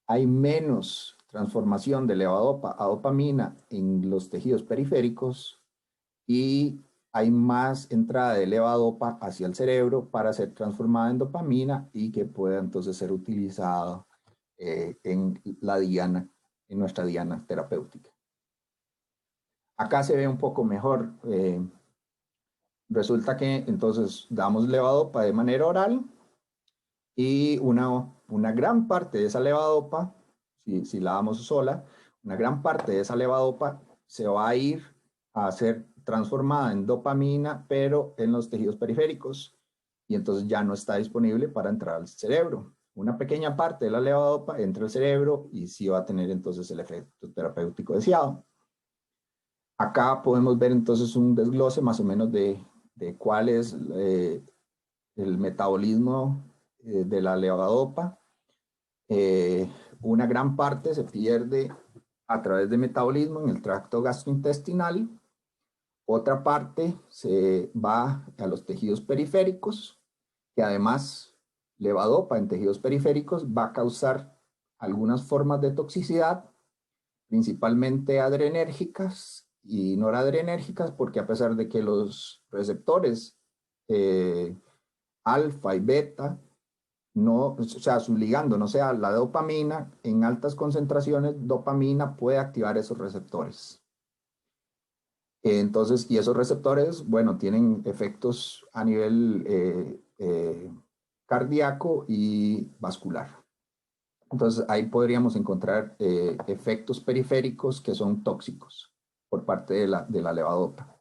S1: hay menos transformación de levodopa a dopamina en los tejidos periféricos y hay más entrada de levodopa hacia el cerebro para ser transformada en dopamina y que pueda entonces ser utilizada en la diana, en nuestra diana terapéutica. Acá se ve un poco mejor. Resulta que entonces damos levodopa de manera oral y una gran parte de esa levodopa, si la damos sola, una gran parte de esa levodopa se va a ir a ser transformada en dopamina, pero en los tejidos periféricos, y entonces ya no está disponible para entrar al cerebro. Una pequeña parte de la levodopa entra al cerebro y sí va a tener entonces el efecto terapéutico deseado. Acá podemos ver entonces un desglose más o menos de cuál es el metabolismo de la levodopa. Una gran parte se pierde a través de metabolismo en el tracto gastrointestinal. Otra parte se va a los tejidos periféricos, que además levodopa en tejidos periféricos va a causar algunas formas de toxicidad, principalmente adrenérgicas y noradrenérgicas, porque a pesar de que los receptores alfa y beta no, o sea, su ligando no sea la dopamina, en altas concentraciones, dopamina puede activar esos receptores. Entonces, y esos receptores, bueno, tienen efectos a nivel cardíaco y vascular. Entonces, ahí podríamos encontrar efectos periféricos que son tóxicos por parte de la levodopa.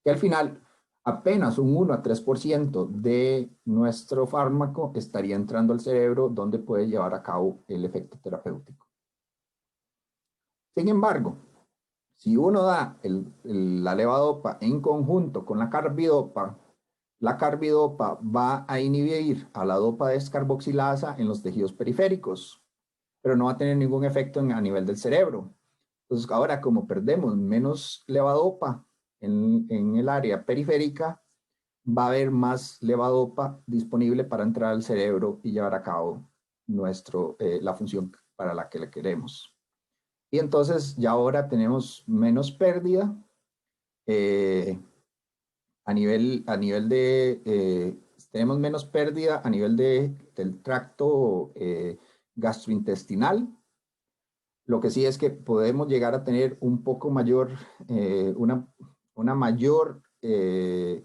S1: Y al final, apenas un 1 a 3% de nuestro fármaco estaría entrando al cerebro donde puede llevar a cabo el efecto terapéutico. Sin embargo, si uno da la levodopa en conjunto con la carbidopa va a inhibir a la dopa descarboxilasa en los tejidos periféricos, pero no va a tener ningún efecto a nivel del cerebro. Entonces, ahora como perdemos menos levodopa en el área periférica, va a haber más levodopa disponible para entrar al cerebro y llevar a cabo la función para la que le queremos. Y entonces ya ahora tenemos menos pérdida eh, tenemos menos pérdida a nivel del tracto gastrointestinal. Lo que sí es que podemos llegar a tener un poco mayor, una mayor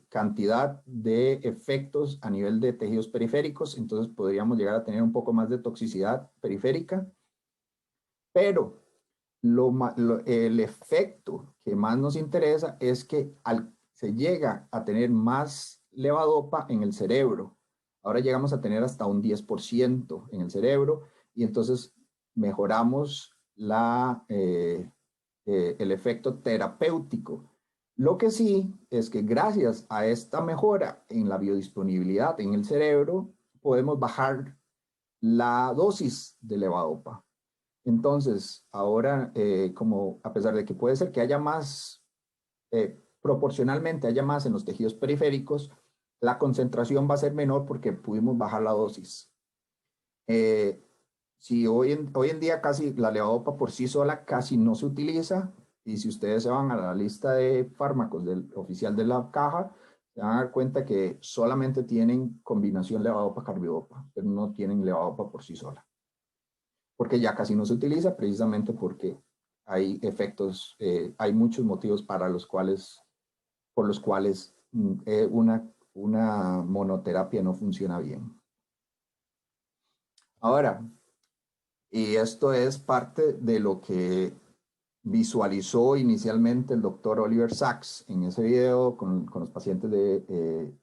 S1: cantidad de efectos a nivel de tejidos periféricos, entonces podríamos llegar a tener un poco más de toxicidad periférica, pero el efecto que más nos interesa es que se llega a tener más levodopa en el cerebro. Ahora llegamos a tener hasta un 10% en el cerebro y entonces mejoramos el efecto terapéutico. Lo que sí es que gracias a esta mejora en la biodisponibilidad en el cerebro, podemos bajar la dosis de levodopa. Entonces, ahora, como a pesar de que puede ser que haya más, proporcionalmente haya más en los tejidos periféricos, la concentración va a ser menor porque pudimos bajar la dosis. Si hoy en día casi la levodopa por sí sola casi no se utiliza, y si ustedes se van a la lista de fármacos oficial de la caja, se van a dar cuenta que solamente tienen combinación levodopa-carbidopa, pero no tienen levodopa por sí sola. Porque ya casi no se utiliza precisamente porque hay efectos, hay muchos motivos por los cuales una monoterapia no funciona bien. Ahora, y esto es parte de lo que visualizó inicialmente el doctor Oliver Sacks en ese video con los pacientes de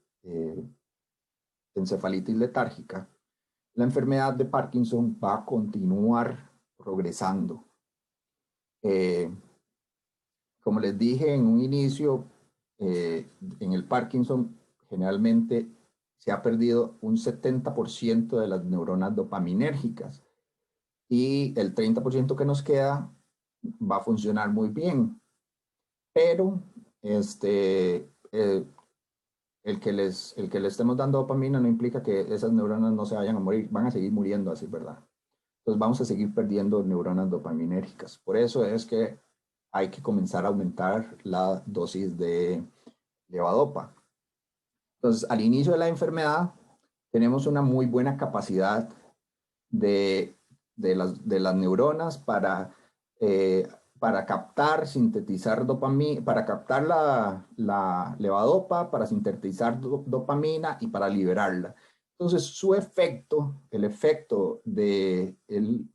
S1: encefalitis letárgica. La enfermedad de Parkinson va a continuar progresando. Como les dije en un inicio, en el Parkinson generalmente se ha perdido un 70% de las neuronas dopaminérgicas y el 30% que nos queda va a funcionar muy bien, pero el que le estemos dando dopamina no implica que esas neuronas no se vayan a morir, van a seguir muriendo así, ¿verdad? Entonces vamos a seguir perdiendo neuronas dopaminérgicas. Por eso es que hay que comenzar a aumentar la dosis de levodopa. Entonces, al inicio de la enfermedad, tenemos una muy buena capacidad de las neuronas para captar, sintetizar dopamina, para captar la levodopa, para sintetizar dopamina y para liberarla. Entonces, su efecto, el efecto de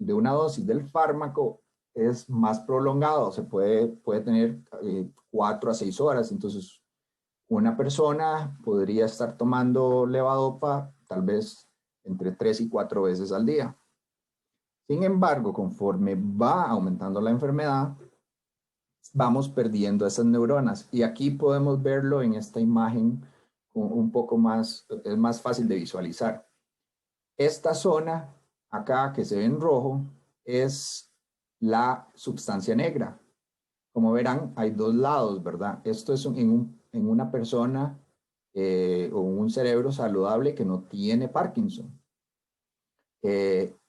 S1: una dosis del fármaco es más prolongado, puede tener 4 a 6 horas. Entonces, una persona podría estar tomando levodopa tal vez entre 3 y 4 veces al día. Sin embargo, conforme va aumentando la enfermedad, vamos perdiendo esas neuronas. Y aquí podemos verlo en esta imagen un poco más, es más fácil de visualizar. Esta zona acá que se ve en rojo es la sustancia negra. Como verán, hay dos lados, ¿verdad? Esto es en una persona o un cerebro saludable que no tiene Parkinson.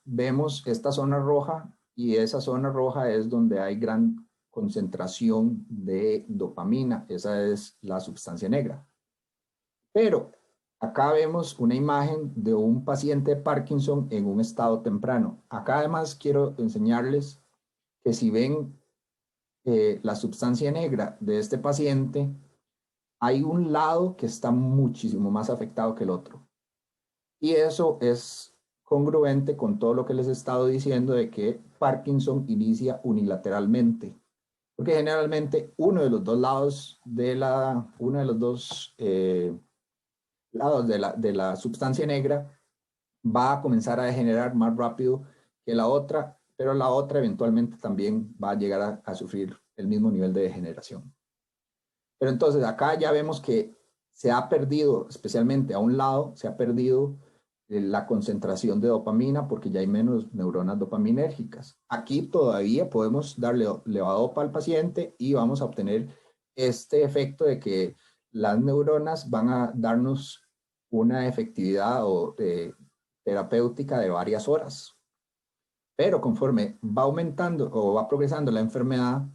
S1: Vemos esta zona roja y esa zona roja es donde hay gran concentración de dopamina. Esa es la sustancia negra. Pero acá vemos una imagen de un paciente de Parkinson en un estado temprano. Acá además quiero enseñarles que si ven la sustancia negra de este paciente, hay un lado que está muchísimo más afectado que el otro. Y eso es congruente con todo lo que les he estado diciendo de que Parkinson inicia unilateralmente. Porque generalmente uno de los dos lados uno de los dos lados de la sustancia negra va a comenzar a degenerar más rápido que la otra, pero la otra eventualmente también va a llegar a sufrir el mismo nivel de degeneración. Pero entonces acá ya vemos que se ha perdido, especialmente a un lado, se ha perdido la concentración de dopamina porque ya hay menos neuronas dopaminérgicas. Aquí todavía podemos darle levodopa al paciente y vamos a obtener este efecto de que las neuronas van a darnos una efectividad terapéutica de varias horas. Pero conforme va aumentando o va progresando la enfermedad,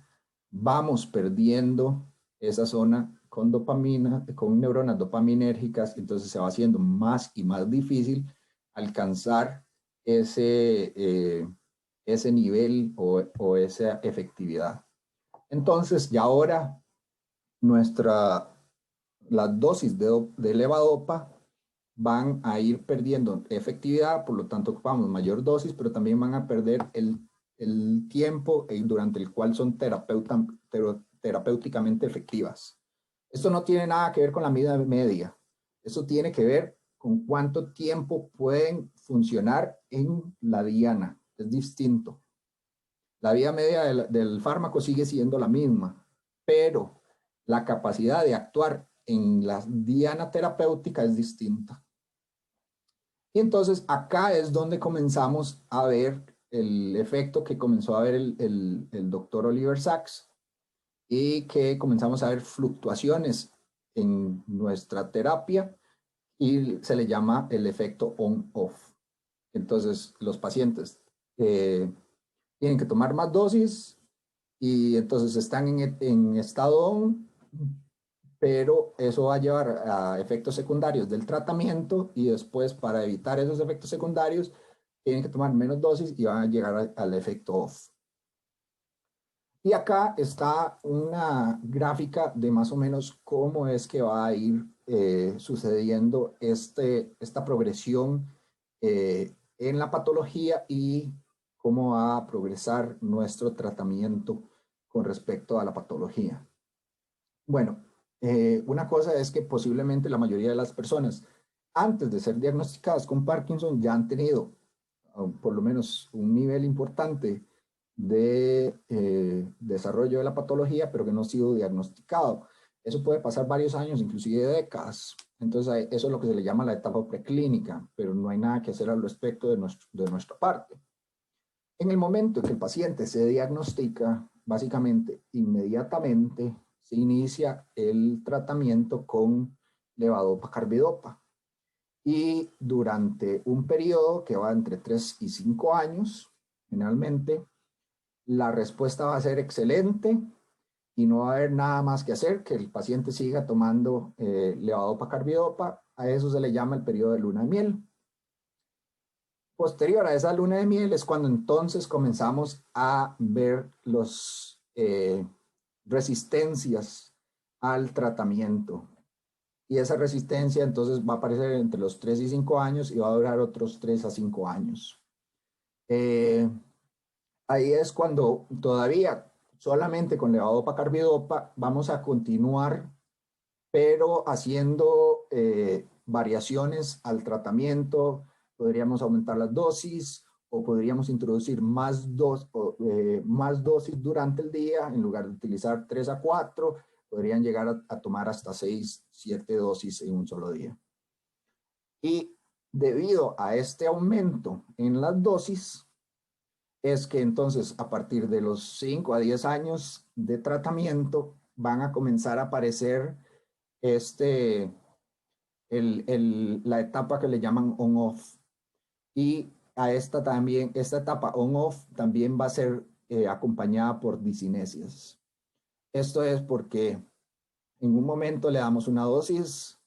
S1: vamos perdiendo esa zona con dopamina, con neuronas dopaminérgicas, entonces se va haciendo más y más difícil alcanzar ese nivel o esa efectividad. Entonces, ya ahora las dosis de levodopa van a ir perdiendo efectividad, por lo tanto ocupamos mayor dosis, pero también van a perder el tiempo durante el cual son terapéuticamente efectivas. Esto no tiene nada que ver con la vida media, eso tiene que ver con cuánto tiempo pueden funcionar en la diana, es distinto. La vida media del fármaco sigue siendo la misma, pero la capacidad de actuar en la diana terapéutica es distinta. Y entonces acá es donde comenzamos a ver el efecto que comenzó a ver el doctor Oliver Sacks y que comenzamos a ver fluctuaciones en nuestra terapia y se le llama el efecto on-off. Entonces los pacientes tienen que tomar más dosis y entonces están en estado on, pero eso va a llevar a efectos secundarios del tratamiento y después para evitar esos efectos secundarios tienen que tomar menos dosis y van a llegar al efecto off. Y acá está una gráfica de más o menos cómo es que va a ir sucediendo esta progresión en la patología y cómo va a progresar nuestro tratamiento con respecto a la patología. Bueno, una cosa es que posiblemente la mayoría de las personas antes de ser diagnosticadas con Parkinson ya han tenido por lo menos un nivel importante de desarrollo de la patología, pero que no ha sido diagnosticado. Eso puede pasar varios años, inclusive décadas. Entonces, eso es lo que se le llama la etapa preclínica, pero no hay nada que hacer al respecto de nuestra parte. En el momento en que el paciente se diagnostica, básicamente, inmediatamente se inicia el tratamiento con levodopa-carbidopa. Y durante un periodo que va entre 3 y 5 años, generalmente, la respuesta va a ser excelente y no va a haber nada más que hacer que el paciente siga tomando levodopa-carbidopa. A eso se le llama el periodo de luna de miel. Posterior a esa luna de miel es cuando entonces comenzamos a ver los resistencias al tratamiento. Y esa resistencia entonces va a aparecer entre los 3 y 5 años y va a durar otros 3 a 5 años. Ahí es cuando todavía solamente con levodopa-carbidopa vamos a continuar, pero haciendo variaciones al tratamiento. Podríamos aumentar las dosis o podríamos introducir más dosis durante el día. En lugar de utilizar 3 a 4, podrían llegar a tomar hasta 6, 7 dosis en un solo día. Y debido a este aumento en las dosis, es que entonces a partir de los 5 a 10 años de tratamiento van a comenzar a aparecer la etapa que le llaman on-off. Y a esta etapa on-off también va a ser acompañada por disinesias. Esto es porque en un momento le damos una dosis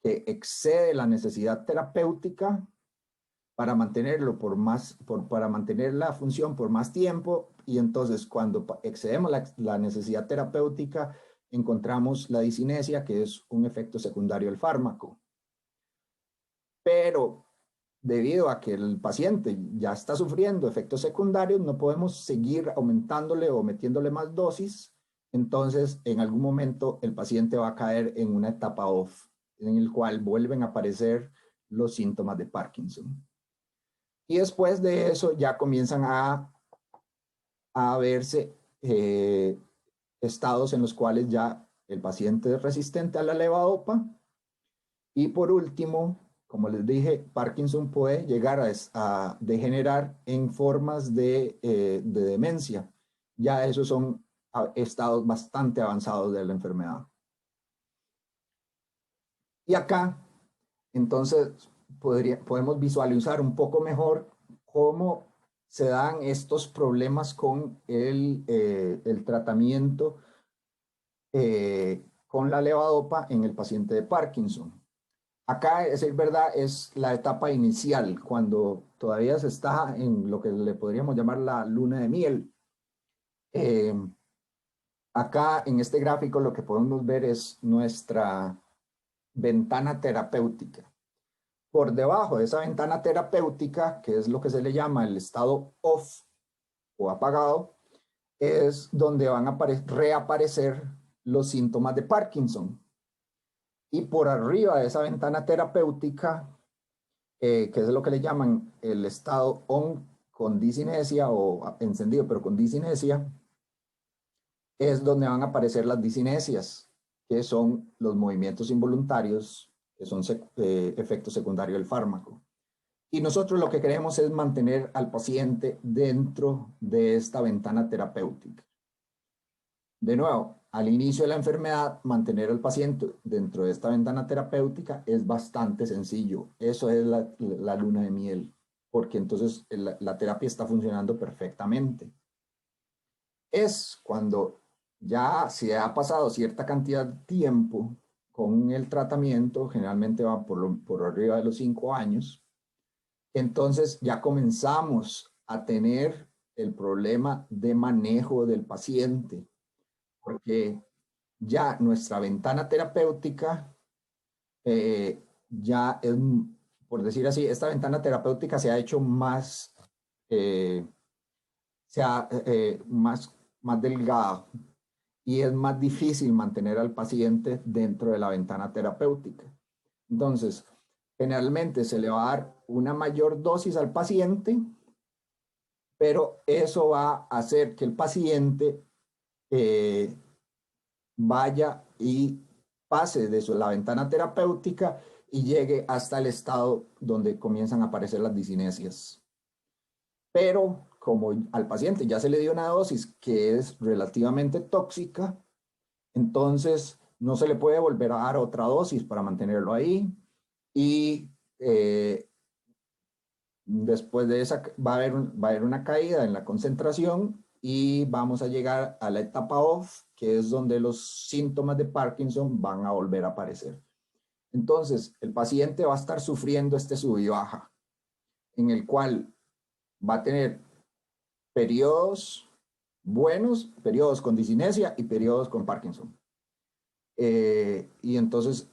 S1: que excede la necesidad terapéutica para mantenerlo para mantener la función por más tiempo, y entonces cuando excedemos la necesidad terapéutica encontramos la disinesia, que es un efecto secundario del fármaco. Pero debido a que el paciente ya está sufriendo efectos secundarios, no podemos seguir aumentándole o metiéndole más dosis. Entonces, en algún momento, el paciente va a caer en una etapa off, en el cual vuelven a aparecer los síntomas de Parkinson. Y después de eso ya comienzan a verse estados en los cuales ya el paciente es resistente a la levodopa. Y por último, como les dije, Parkinson puede llegar a degenerar en formas de demencia. Ya esos son estados bastante avanzados de la enfermedad. Y acá, entonces, podemos visualizar un poco mejor cómo se dan estos problemas con el tratamiento con la levodopa en el paciente de Parkinson. Acá, es verdad, es la etapa inicial, cuando todavía se está en lo que le podríamos llamar la luna de miel. Acá en este gráfico lo que podemos ver es nuestra ventana terapéutica. Por debajo de esa ventana terapéutica, que es lo que se le llama el estado off o apagado, es donde van a reaparecer los síntomas de Parkinson. Y por arriba de esa ventana terapéutica, que es lo que le llaman el estado on con disinesia o encendido pero con disinesia, es donde van a aparecer las disinesias, que son los movimientos involuntarios, que son efectos secundarios del fármaco. Y nosotros lo que queremos es mantener al paciente dentro de esta ventana terapéutica. De nuevo, al inicio de la enfermedad, mantener al paciente dentro de esta ventana terapéutica es bastante sencillo. Eso es la luna de miel, porque entonces la terapia está funcionando perfectamente. Es cuando ya se ha pasado cierta cantidad de tiempo con el tratamiento, generalmente va por arriba de los 5 años, entonces ya comenzamos a tener el problema de manejo del paciente, porque ya nuestra ventana terapéutica ya es, por decir así, esta ventana terapéutica se ha hecho más, más delgada, y es más difícil mantener al paciente dentro de la ventana terapéutica. Entonces, generalmente se le va a dar una mayor dosis al paciente, pero eso va a hacer que el paciente vaya y pase de la ventana terapéutica y llegue hasta el estado donde comienzan a aparecer las discinesias. Pero como al paciente ya se le dio una dosis que es relativamente tóxica, entonces no se le puede volver a dar otra dosis para mantenerlo ahí y después de esa va a haber una caída en la concentración y vamos a llegar a la etapa off, que es donde los síntomas de Parkinson van a volver a aparecer. Entonces, el paciente va a estar sufriendo este sub y baja, en el cual va a tener periodos buenos, periodos con discinesia y periodos con Parkinson. Y entonces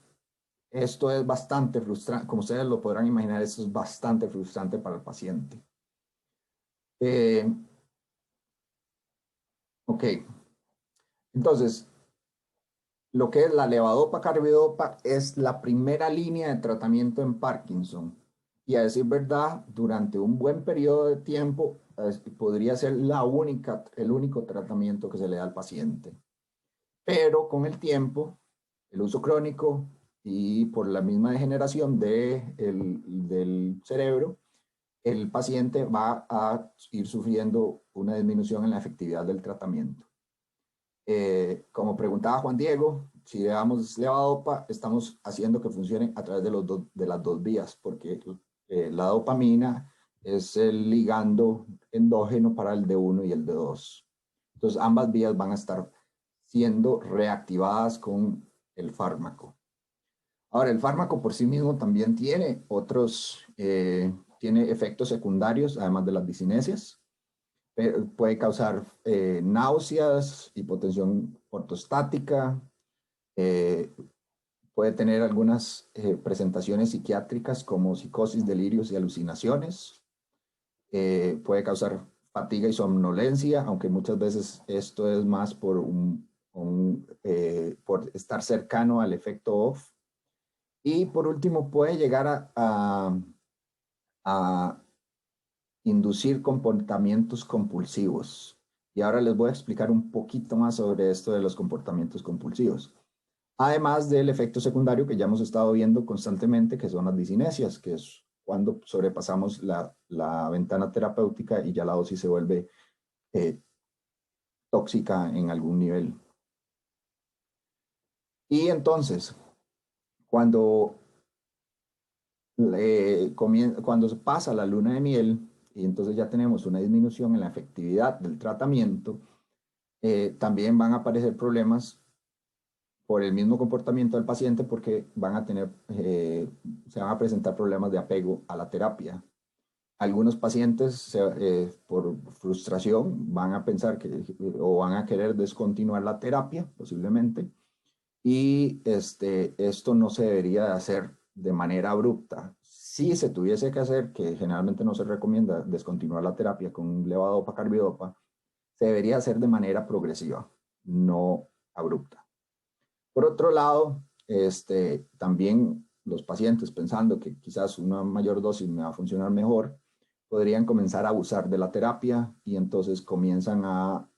S1: esto es bastante frustrante, como ustedes lo podrán imaginar, esto es bastante frustrante para el paciente. Ok, entonces lo que es la levodopa carbidopa es la primera línea de tratamiento en Parkinson. Y a decir verdad, durante un buen periodo de tiempo podría ser el único tratamiento que se le da al paciente. Pero con el tiempo, el uso crónico y por la misma degeneración del cerebro, el paciente va a ir sufriendo una disminución en la efectividad del tratamiento. Como preguntaba Juan Diego, si le damos levodopa, estamos haciendo que funcione a través de las dos vías, porque la dopamina es el ligando endógeno para el D1 y el D2. Entonces, ambas vías van a estar siendo reactivadas con el fármaco. Ahora, el fármaco por sí mismo también tiene tiene efectos secundarios, además de las discinesias. Puede causar náuseas, hipotensión ortostática, puede tener algunas presentaciones psiquiátricas como psicosis, delirios y alucinaciones, puede causar fatiga y somnolencia, aunque muchas veces esto es más por estar cercano al efecto off. Y por último, puede llegar a inducir comportamientos compulsivos. Y ahora les voy a explicar un poquito más sobre esto de los comportamientos compulsivos. Además del efecto secundario que ya hemos estado viendo constantemente, que son las discinesias, que es cuando sobrepasamos la ventana terapéutica y ya la dosis se vuelve tóxica en algún nivel. Y entonces, cuando, cuando se pasa la luna de miel, y entonces ya tenemos una disminución en la efectividad del tratamiento, también van a aparecer problemas por el mismo comportamiento del paciente porque se van a presentar problemas de apego a la terapia. Algunos pacientes por frustración van a pensar o van a querer descontinuar la terapia posiblemente y esto no se debería de hacer de manera abrupta. Si se tuviese que hacer, que generalmente no se recomienda descontinuar la terapia con levodopa, carbidopa, se debería hacer de manera progresiva, no abrupta. Por otro lado, también los pacientes pensando que quizás una mayor dosis me va a funcionar mejor, podrían comenzar a abusar de la terapia y entonces comienzan a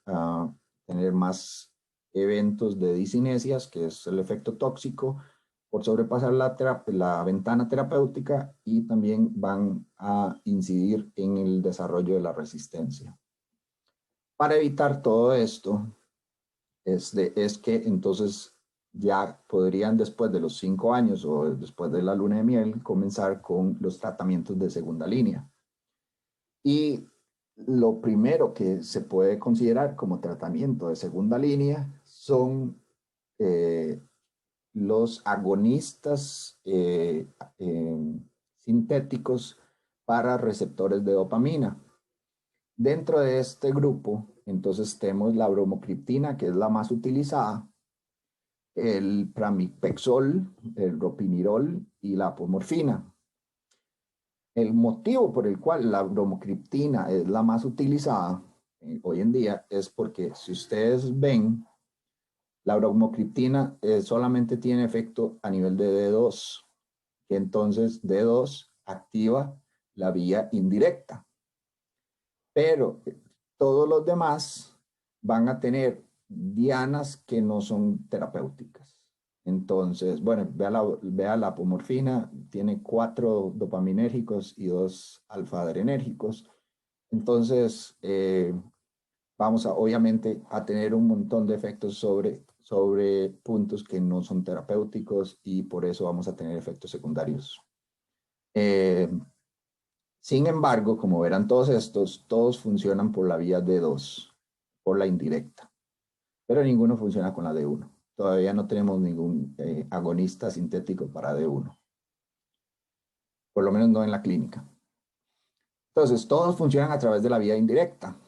S1: tener más eventos de discinesias, que es el efecto tóxico, por sobrepasar la ventana terapéutica y también van a incidir en el desarrollo de la resistencia. Para evitar todo esto, es que entonces ya podrían después de los 5 años o después de la luna de miel comenzar con los tratamientos de segunda línea. Y lo primero que se puede considerar como tratamiento de segunda línea son los agonistas sintéticos para receptores de dopamina. Dentro de este grupo, entonces tenemos la bromocriptina, que es la más utilizada, el pramipexol, el ropinirol y la apomorfina. El motivo por el cual la bromocriptina es la más utilizada hoy en día es porque si ustedes ven, la bromocriptina solamente tiene efecto a nivel de D2, que entonces D2 activa la vía indirecta. Pero todos los demás van a tener dianas que no son terapéuticas. Entonces, bueno, vea la apomorfina, tiene 4 dopaminérgicos y 2 alfa-adrenérgicos. Entonces, vamos a, obviamente, a tener un montón de efectos sobre puntos que no son terapéuticos y por eso vamos a tener efectos secundarios. Sin embargo, como verán todos estos, todos funcionan por la vía D2, por la indirecta, pero ninguno funciona con la D1. Todavía no tenemos ningún agonista sintético para D1, por lo menos no en la clínica. Entonces, todos funcionan a través de la vía indirecta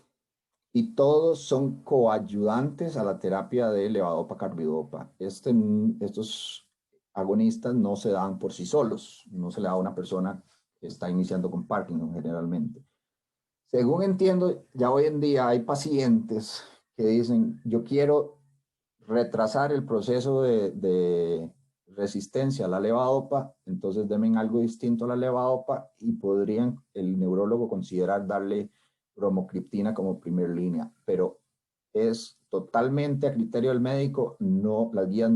S1: y todos son coayudantes a la terapia de levodopa-carbidopa. Estos agonistas no se dan por sí solos, no se le da a una persona que está iniciando con Parkinson generalmente. Según entiendo, ya hoy en día hay pacientes que dicen, yo quiero retrasar el proceso de resistencia a la levodopa, entonces denme algo distinto a la levodopa y podrían el neurólogo considerar darle bromocriptina como primer línea, pero es totalmente a criterio del médico, no, las guías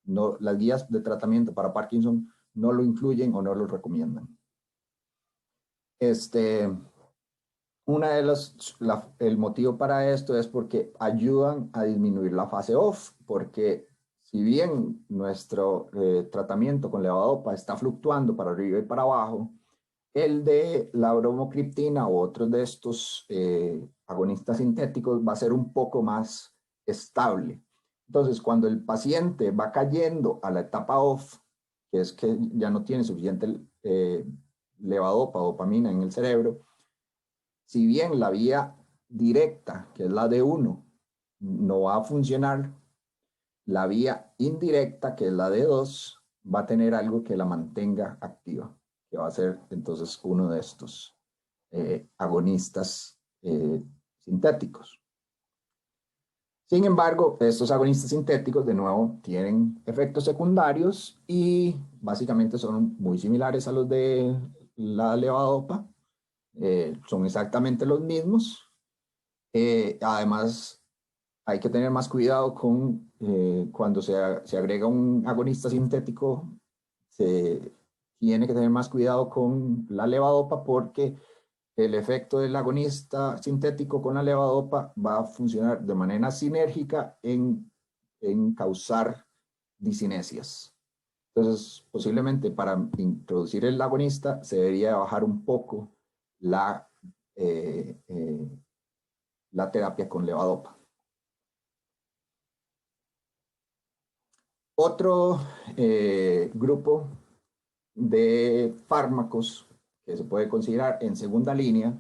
S1: las guías de tratamiento para Parkinson no lo incluyen o no lo recomiendan. El motivo para esto es porque ayudan a disminuir la fase off, porque si bien nuestro tratamiento con levodopa está fluctuando para arriba y para abajo, el de la bromocriptina u otros de estos agonistas sintéticos va a ser un poco más estable. Entonces, cuando el paciente va cayendo a la etapa off, que es que ya no tiene suficiente levodopa o dopamina en el cerebro, si bien la vía directa, que es la de 1, no va a funcionar, la vía indirecta, que es la de 2, va a tener algo que la mantenga activa, que va a ser entonces uno de estos agonistas sintéticos. Sin embargo, estos agonistas sintéticos, de nuevo, tienen efectos secundarios y básicamente son muy similares a los de la levodopa. Son exactamente los mismos. Además, hay que tener más cuidado con cuando se agrega un agonista sintético, se tiene que tener más cuidado con la levodopa porque el efecto del agonista sintético con la levodopa va a funcionar de manera sinérgica en causar disinesias. Entonces, posiblemente para introducir el agonista se debería bajar un poco la, eh, eh, la terapia con levodopa. Otro grupo de fármacos que se puede considerar en segunda línea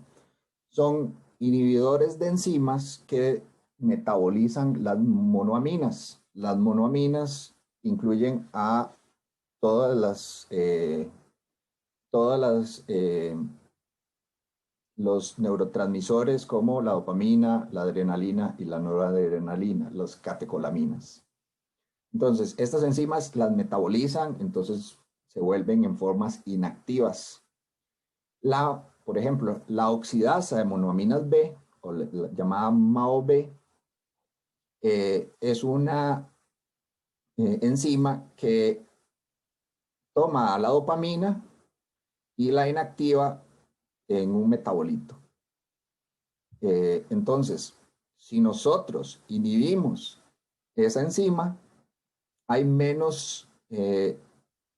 S1: son inhibidores de enzimas que metabolizan las monoaminas. Las monoaminas incluyen a todas los neurotransmisores como la dopamina, la adrenalina y la noradrenalina, los catecolaminas. Entonces, estas enzimas las metabolizan, entonces se vuelven en formas inactivas. Por ejemplo, la oxidasa de monoaminas B, o la llamada MAO-B, es una enzima que toma la dopamina y la inactiva en un metabolito. Entonces, si nosotros inhibimos esa enzima, hay menos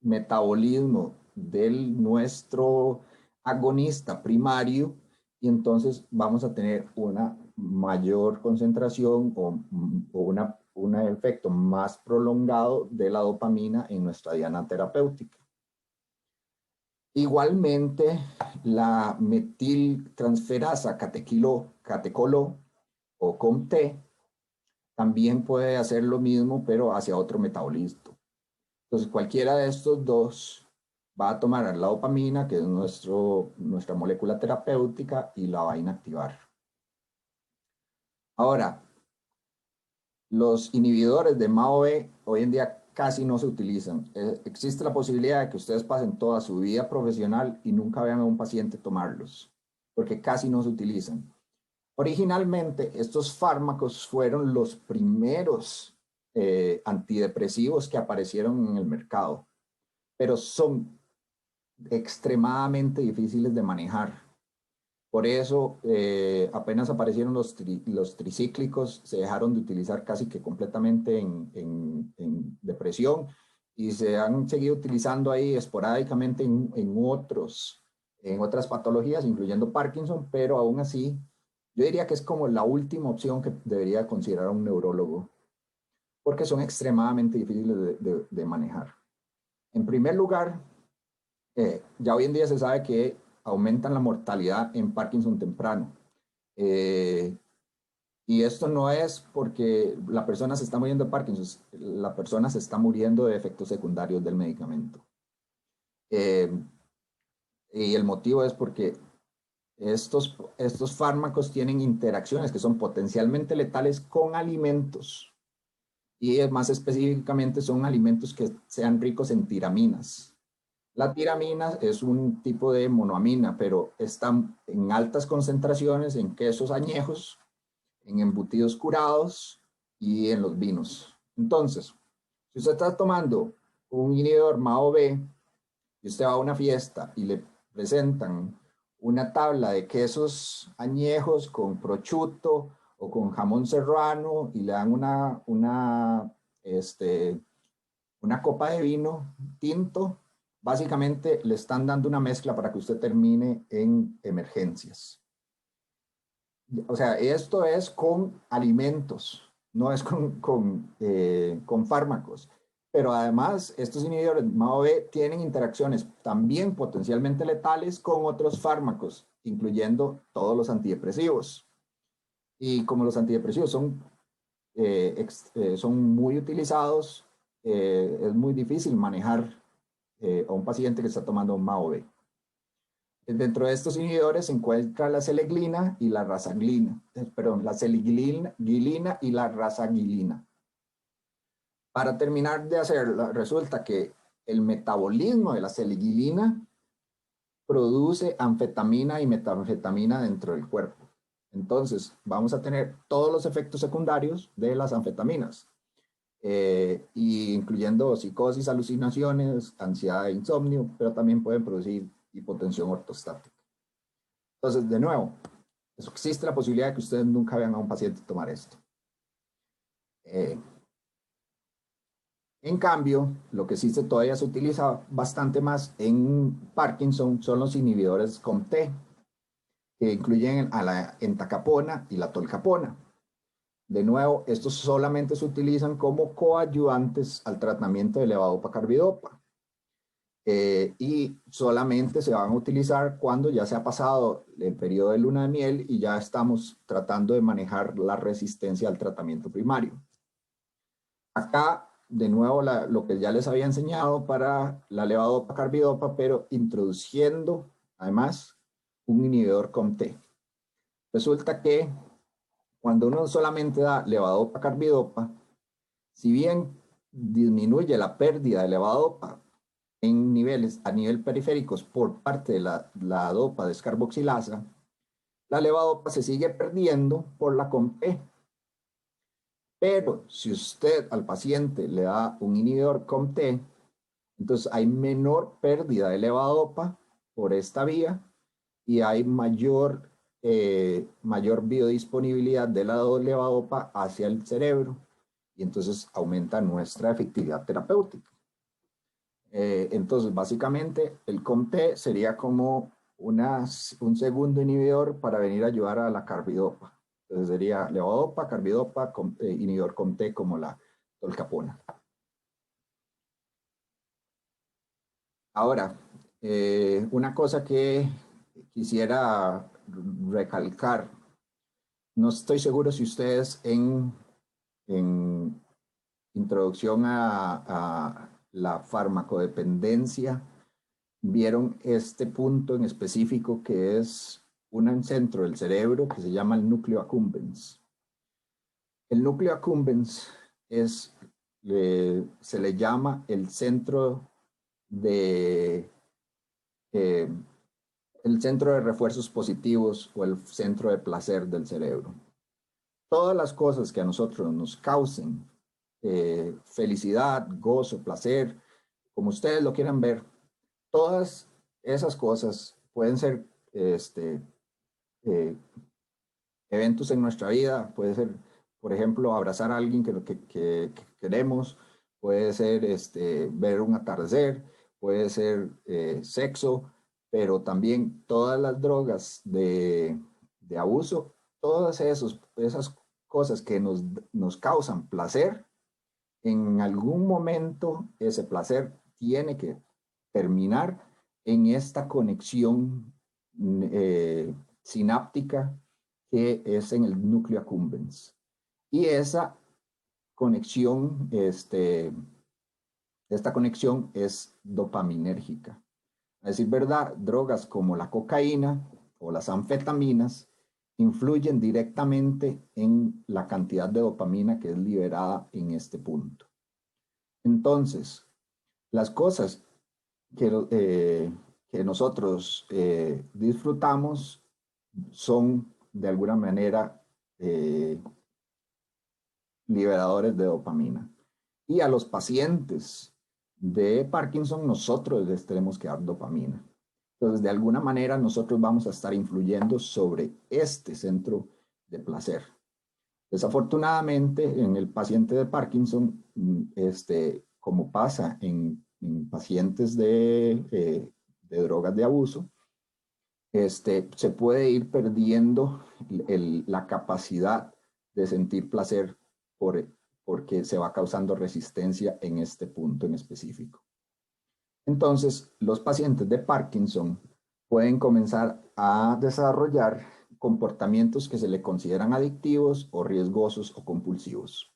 S1: metabolismo del nuestro agonista primario y entonces vamos a tener una mayor concentración o un efecto más prolongado de la dopamina en nuestra diana terapéutica. Igualmente, la metiltransferasa catecolo o COMT también puede hacer lo mismo, pero hacia otro metabolito. Entonces, cualquiera de estos dos va a tomar la dopamina, que es nuestra molécula terapéutica, y la va a inactivar. Ahora, los inhibidores de MAO-B hoy en día casi no se utilizan. Existe la posibilidad de que ustedes pasen toda su vida profesional y nunca vean a un paciente tomarlos, porque casi no se utilizan. Originalmente, estos fármacos fueron los primeros antidepresivos que aparecieron en el mercado, pero son extremadamente difíciles de manejar. Por eso, apenas aparecieron los tricíclicos, se dejaron de utilizar casi que completamente en depresión y se han seguido utilizando ahí esporádicamente en otras patologías, incluyendo Parkinson, pero aún así, yo diría que es como la última opción que debería considerar un neurólogo, porque son extremadamente difíciles de manejar. En primer lugar, ya hoy en día se sabe que aumentan la mortalidad en Parkinson temprano. Eh, y esto no es porque la persona se está muriendo de Parkinson, la persona se está muriendo de efectos secundarios del medicamento. Eh, y el motivo es porque estos fármacos tienen interacciones que son potencialmente letales con alimentos. Y más específicamente son alimentos que sean ricos en tiraminas. La tiramina es un tipo de monoamina, pero está en altas concentraciones en quesos añejos, en embutidos curados y en los vinos. Entonces, si usted está tomando un inhibidor MAO-B y usted va a una fiesta y le presentan una tabla de quesos añejos con prosciutto o con jamón serrano y le dan una copa de vino tinto, básicamente le están dando una mezcla para que usted termine en emergencias. O sea, esto es con alimentos, no es con fármacos. Pero además, estos inhibidores MAO-B tienen interacciones también potencialmente letales con otros fármacos, incluyendo todos los antidepresivos. Y como los antidepresivos son muy utilizados, es muy difícil manejar a un paciente que está tomando MAO-B. Dentro de estos inhibidores se encuentra la seleglina y la rasaglina, perdón, la seleglina y la rasaglina. Para terminar de hacerlo, resulta que el metabolismo de la seleglina produce anfetamina y metanfetamina dentro del cuerpo. Entonces, vamos a tener todos los efectos secundarios de las anfetaminas, incluyendo psicosis, alucinaciones, ansiedad e insomnio, pero también pueden producir hipotensión ortostática. Entonces, de nuevo, existe la posibilidad de que ustedes nunca vean a un paciente tomar esto. En cambio, lo que sí todavía se utiliza bastante más en Parkinson son los inhibidores COMT, que incluyen a la entacapona y la tolcapona. De nuevo, estos solamente se utilizan como coayudantes al tratamiento de levodopa-carbidopa. Y solamente se van a utilizar cuando ya se ha pasado el periodo de luna de miel y ya estamos tratando de manejar la resistencia al tratamiento primario. Acá, de nuevo, lo que ya les había enseñado para la levodopa-carbidopa, pero introduciendo además un inhibidor COMT. Resulta que cuando uno solamente da levodopa-carbidopa, si bien disminuye la pérdida de levodopa en niveles a nivel periféricos por parte de la dopa descarboxilasa, la levodopa se sigue perdiendo por la COMT. Pero si usted al paciente le da un inhibidor COMT, entonces hay menor pérdida de levodopa por esta vía y hay mayor biodisponibilidad de la levodopa hacia el cerebro y entonces aumenta nuestra efectividad terapéutica. Entonces, básicamente, el COMT sería como un segundo inhibidor para venir a ayudar a la carbidopa. Entonces sería levodopa, carbidopa, inhibidor COMT como la tolcapona. Ahora, una cosa que quisiera recalcar, no estoy seguro si ustedes en introducción a la farmacodependencia vieron este punto en específico que es un centro del cerebro que se llama el núcleo accumbens. El núcleo accumbens se le llama el centro de el centro de refuerzos positivos o el centro de placer del cerebro. Todas las cosas que a nosotros nos causen felicidad, gozo, placer, como ustedes lo quieran ver, todas esas cosas pueden ser eh, eventos en nuestra vida, puede ser, por ejemplo, abrazar a alguien que queremos, puede ser ver un atardecer, puede ser sexo, pero también todas las drogas de abuso, todas esas cosas que nos causan placer, en algún momento ese placer tiene que terminar en esta conexión sináptica que es en el núcleo accumbens. Y esa conexión, esta conexión es dopaminérgica. A decir verdad, drogas como la cocaína o las anfetaminas influyen directamente en la cantidad de dopamina que es liberada en este punto. Entonces, las cosas que nosotros disfrutamos son de alguna manera liberadores de dopamina. Y a los pacientes de Parkinson nosotros les tenemos que dar dopamina. Entonces, de alguna manera nosotros vamos a estar influyendo sobre este centro de placer. Desafortunadamente, en el paciente de Parkinson, como pasa en pacientes de drogas de abuso, se puede ir perdiendo la capacidad de sentir placer porque se va causando resistencia en este punto en específico. Entonces, los pacientes de Parkinson pueden comenzar a desarrollar comportamientos que se le consideran adictivos o riesgosos o compulsivos.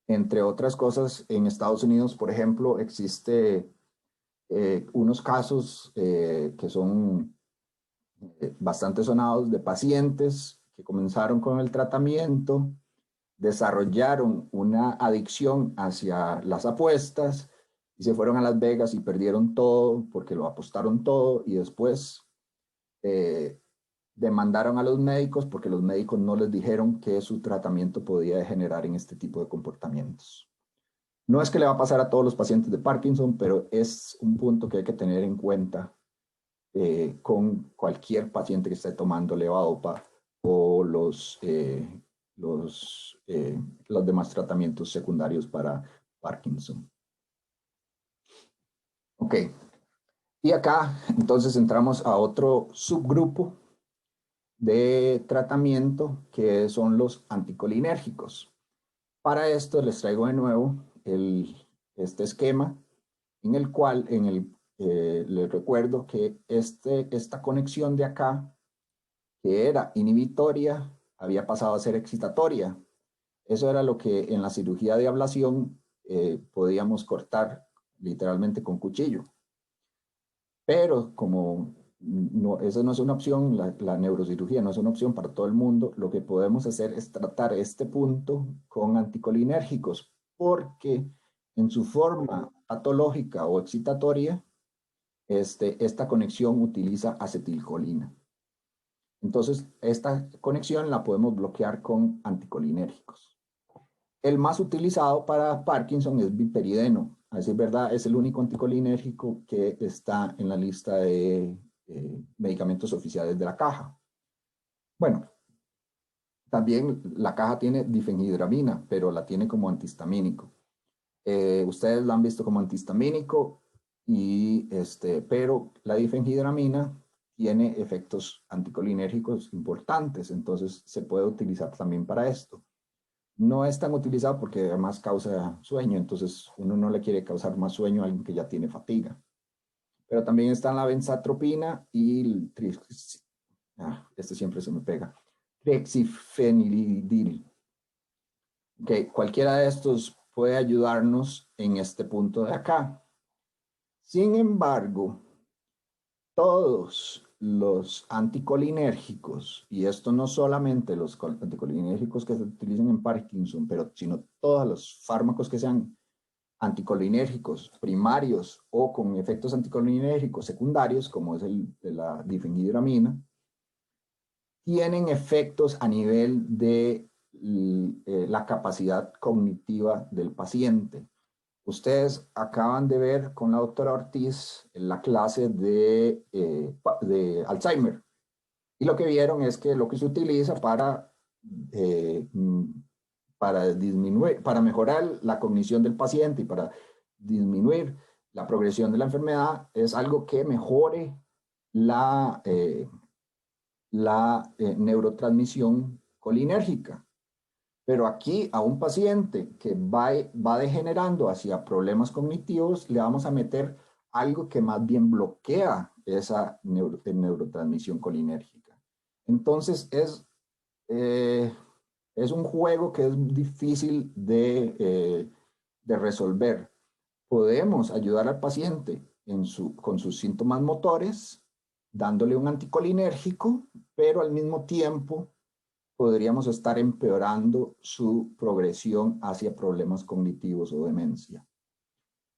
S1: Entre otras cosas, en Estados Unidos, por ejemplo, existe unos casos que son bastante sonados de pacientes que comenzaron con el tratamiento, desarrollaron una adicción hacia las apuestas y se fueron a Las Vegas y perdieron todo porque lo apostaron todo y después demandaron a los médicos porque los médicos no les dijeron que su tratamiento podía degenerar en este tipo de comportamientos. No es que le va a pasar a todos los pacientes de Parkinson, pero es un punto que hay que tener en cuenta con cualquier paciente que esté tomando levodopa o los demás tratamientos secundarios para Parkinson. Ok. Y acá entonces entramos a otro subgrupo de tratamiento que son los anticolinérgicos. Para esto les traigo de nuevo este esquema en el cual les recuerdo que esta conexión de acá, que era inhibitoria, había pasado a ser excitatoria. Eso era lo que en la cirugía de ablación podíamos cortar literalmente con cuchillo. Pero como esa no es una opción, la neurocirugía no es una opción para todo el mundo, lo que podemos hacer es tratar este punto con anticolinérgicos, porque en su forma patológica o excitatoria, esta conexión utiliza acetilcolina. Entonces, esta conexión la podemos bloquear con anticolinérgicos. El más utilizado para Parkinson es viperideno. A decir verdad, es el único anticolinérgico que está en la lista de medicamentos oficiales de la caja. Bueno, también la caja tiene difenhidramina, pero la tiene como antihistamínico. Ustedes la han visto como antihistamínico, pero la difenhidramina tiene efectos anticolinérgicos importantes, entonces se puede utilizar también para esto. No es tan utilizado porque además causa sueño, entonces uno no le quiere causar más sueño a alguien que ya tiene fatiga. Pero también están la benzatropina y el siempre se me pega. Trexifenilidil. Okay, cualquiera de estos puede ayudarnos en este punto de acá. Sin embargo, todos los anticolinérgicos, y esto no solamente los anticolinérgicos que se utilizan en Parkinson, sino todos los fármacos que sean anticolinérgicos primarios o con efectos anticolinérgicos secundarios, como es el de la difenhidramina, tienen efectos a nivel de la capacidad cognitiva del paciente. Ustedes acaban de ver con la doctora Ortiz la clase de Alzheimer. Y lo que vieron es que lo que se utiliza eh, para mejorar la cognición del paciente y para disminuir la progresión de la enfermedad es algo que mejore la neurotransmisión colinérgica. Pero aquí a un paciente que va degenerando hacia problemas cognitivos, le vamos a meter algo que más bien bloquea esa neurotransmisión colinérgica. Entonces es un juego que es difícil de resolver. Podemos ayudar al paciente con sus síntomas motores, dándole un anticolinérgico, pero al mismo tiempo podríamos estar empeorando su progresión hacia problemas cognitivos o demencia.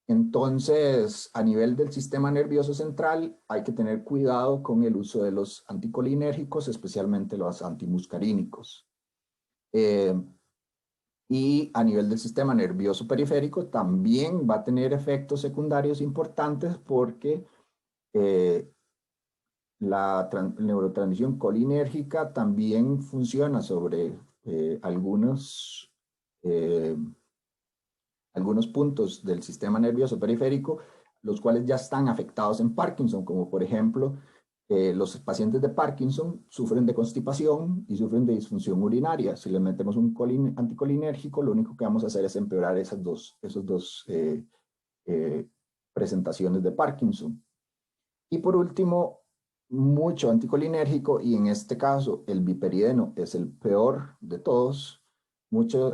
S1: Entonces, a nivel del sistema nervioso central, hay que tener cuidado con el uso de los anticolinérgicos, especialmente los antimuscarínicos. Y a nivel del sistema nervioso periférico, también va a tener efectos secundarios importantes porque la neurotransmisión colinérgica también funciona sobre algunos puntos del sistema nervioso periférico, los cuales ya están afectados en Parkinson, como por ejemplo, los pacientes de Parkinson sufren de constipación y sufren de disfunción urinaria. Si les metemos un anticolinérgico, lo único que vamos a hacer es empeorar esos dos presentaciones de Parkinson. Y por último, mucho anticolinérgico, y en este caso el biperideno es el peor de todos. Mucho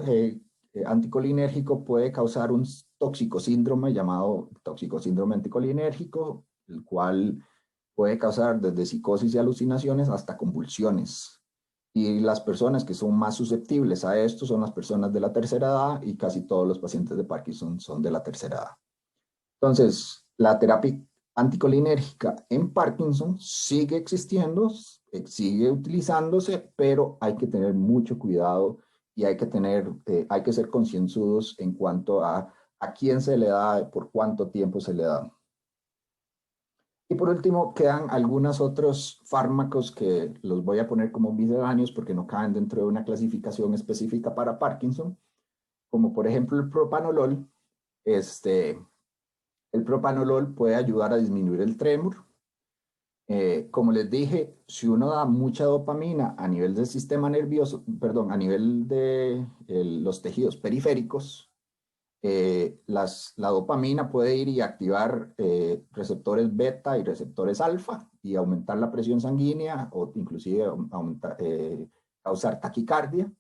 S1: anticolinérgico puede causar un toxicosíndrome llamado toxicosíndrome anticolinérgico, el cual puede causar desde psicosis y alucinaciones hasta convulsiones. Y las personas que son más susceptibles a esto son las personas de la tercera edad, y casi todos los pacientes de Parkinson son de la tercera edad. Entonces, la terapia anticolinérgica en Parkinson sigue existiendo, sigue utilizándose, pero hay que tener mucho cuidado y hay que ser concienzudos en cuanto a quién se le da, por cuánto tiempo se le da. Y por último, quedan algunos otros fármacos que los voy a poner como misceláneos porque no caben dentro de una clasificación específica para Parkinson, como por ejemplo el propanolol. El propanolol puede ayudar a disminuir el trémor. Como les dije, si uno da mucha dopamina a nivel del sistema nervioso, perdón, a nivel de los tejidos periféricos, la dopamina puede ir y activar receptores beta y receptores alfa y aumentar la presión sanguínea o inclusive causar taquicardia.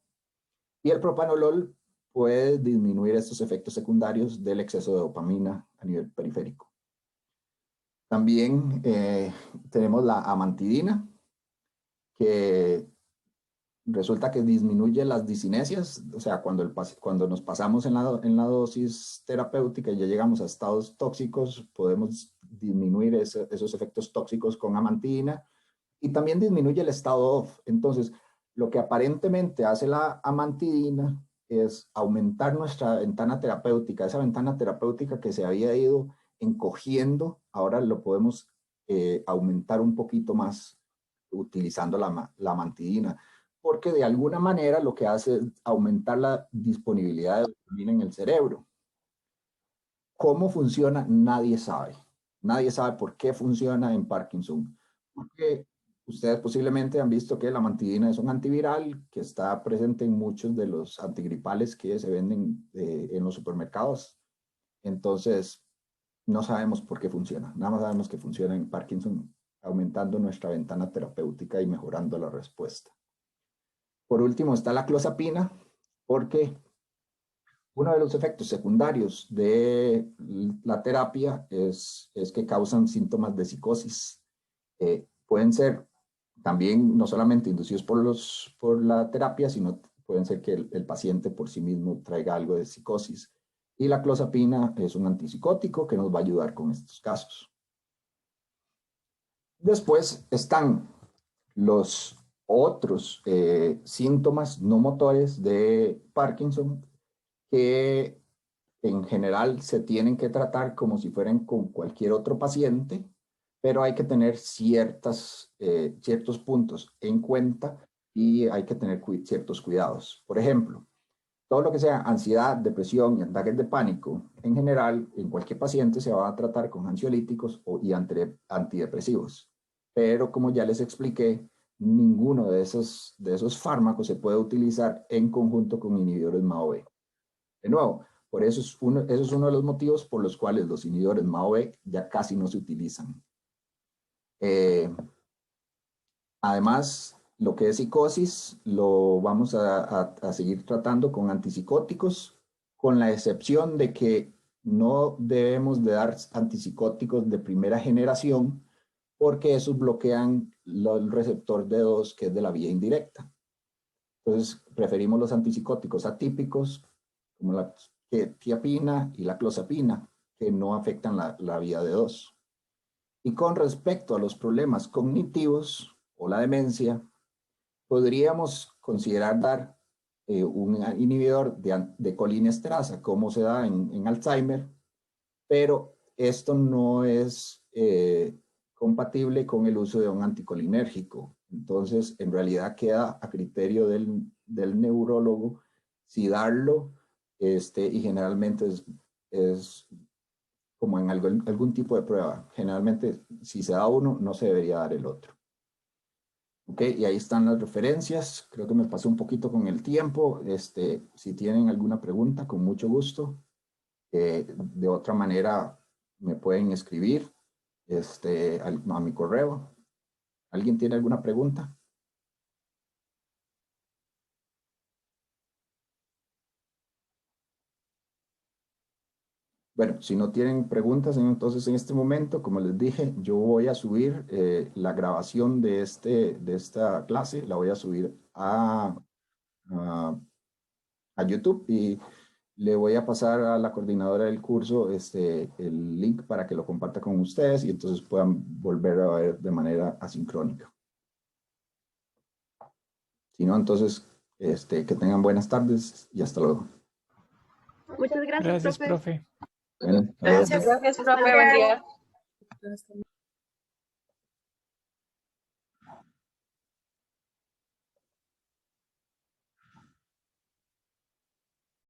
S1: Y el propanolol puede disminuir estos efectos secundarios del exceso de dopamina a nivel periférico. También tenemos la amantidina, que resulta que disminuye las discinesias, o sea, cuando nos pasamos en la dosis terapéutica y ya llegamos a estados tóxicos, podemos disminuir esos efectos tóxicos con amantidina, y también disminuye el estado off. Entonces, lo que aparentemente hace la amantidina es aumentar nuestra ventana terapéutica, esa ventana terapéutica que se había ido encogiendo, ahora lo podemos aumentar un poquito más utilizando la amantidina, porque de alguna manera lo que hace es aumentar la disponibilidad de dopamina en el cerebro. ¿Cómo funciona? Nadie sabe. Nadie sabe por qué funciona en Parkinson. Porque ustedes posiblemente han visto que la amantidina es un antiviral que está presente en muchos de los antigripales que se venden en los supermercados. Entonces, no sabemos por qué funciona. Nada más sabemos que funciona en Parkinson, aumentando nuestra ventana terapéutica y mejorando la respuesta. Por último está la clozapina, porque uno de los efectos secundarios de la terapia es que causan síntomas de psicosis. Pueden ser también no solamente inducidos por la terapia, sino pueden ser que el paciente por sí mismo traiga algo de psicosis. Y la clozapina es un antipsicótico que nos va a ayudar con estos casos. Después están los otros síntomas no motores de Parkinson que en general se tienen que tratar como si fueran con cualquier otro paciente, pero hay que tener ciertos puntos en cuenta y hay que tener ciertos cuidados. Por ejemplo, todo lo que sea ansiedad, depresión y ataques de pánico, en general, en cualquier paciente se va a tratar con ansiolíticos y antidepresivos. Pero como ya les expliqué, ninguno de esos fármacos se puede utilizar en conjunto con inhibidores MAO-B. De nuevo, por eso es uno de los motivos por los cuales los inhibidores MAO-B ya casi no se utilizan. Además, lo que es psicosis lo vamos a seguir tratando con antipsicóticos, con la excepción de que no debemos de dar antipsicóticos de primera generación porque esos bloquean el receptor D2, que es de la vía indirecta. Entonces, preferimos los antipsicóticos atípicos, como la quetiapina y la clozapina, que no afectan la vía D2. Y con respecto a los problemas cognitivos o la demencia, podríamos considerar dar un inhibidor de colinesterasa, como se da en Alzheimer, pero esto no es compatible con el uso de un anticolinérgico. Entonces, en realidad queda a criterio del neurólogo si darlo, y generalmente es como en algún tipo de prueba. Generalmente, si se da uno, no se debería dar el otro. Ok, y ahí están las referencias. Creo que me pasé un poquito con el tiempo. Si tienen alguna pregunta, con mucho gusto. De otra manera, me pueden escribir a mi correo. ¿Alguien tiene alguna pregunta? Bueno, si no tienen preguntas, entonces en este momento, como les dije, yo voy a subir la grabación de esta clase, la voy a subir a YouTube y le voy a pasar a la coordinadora del curso el link para que lo comparta con ustedes y entonces puedan volver a ver de manera asincrónica. Si no, entonces que tengan buenas tardes y hasta luego.
S3: Muchas gracias,
S2: Gracias,
S3: profe.
S2: profe.
S1: Bueno,
S3: Gracias, profe. Buen día.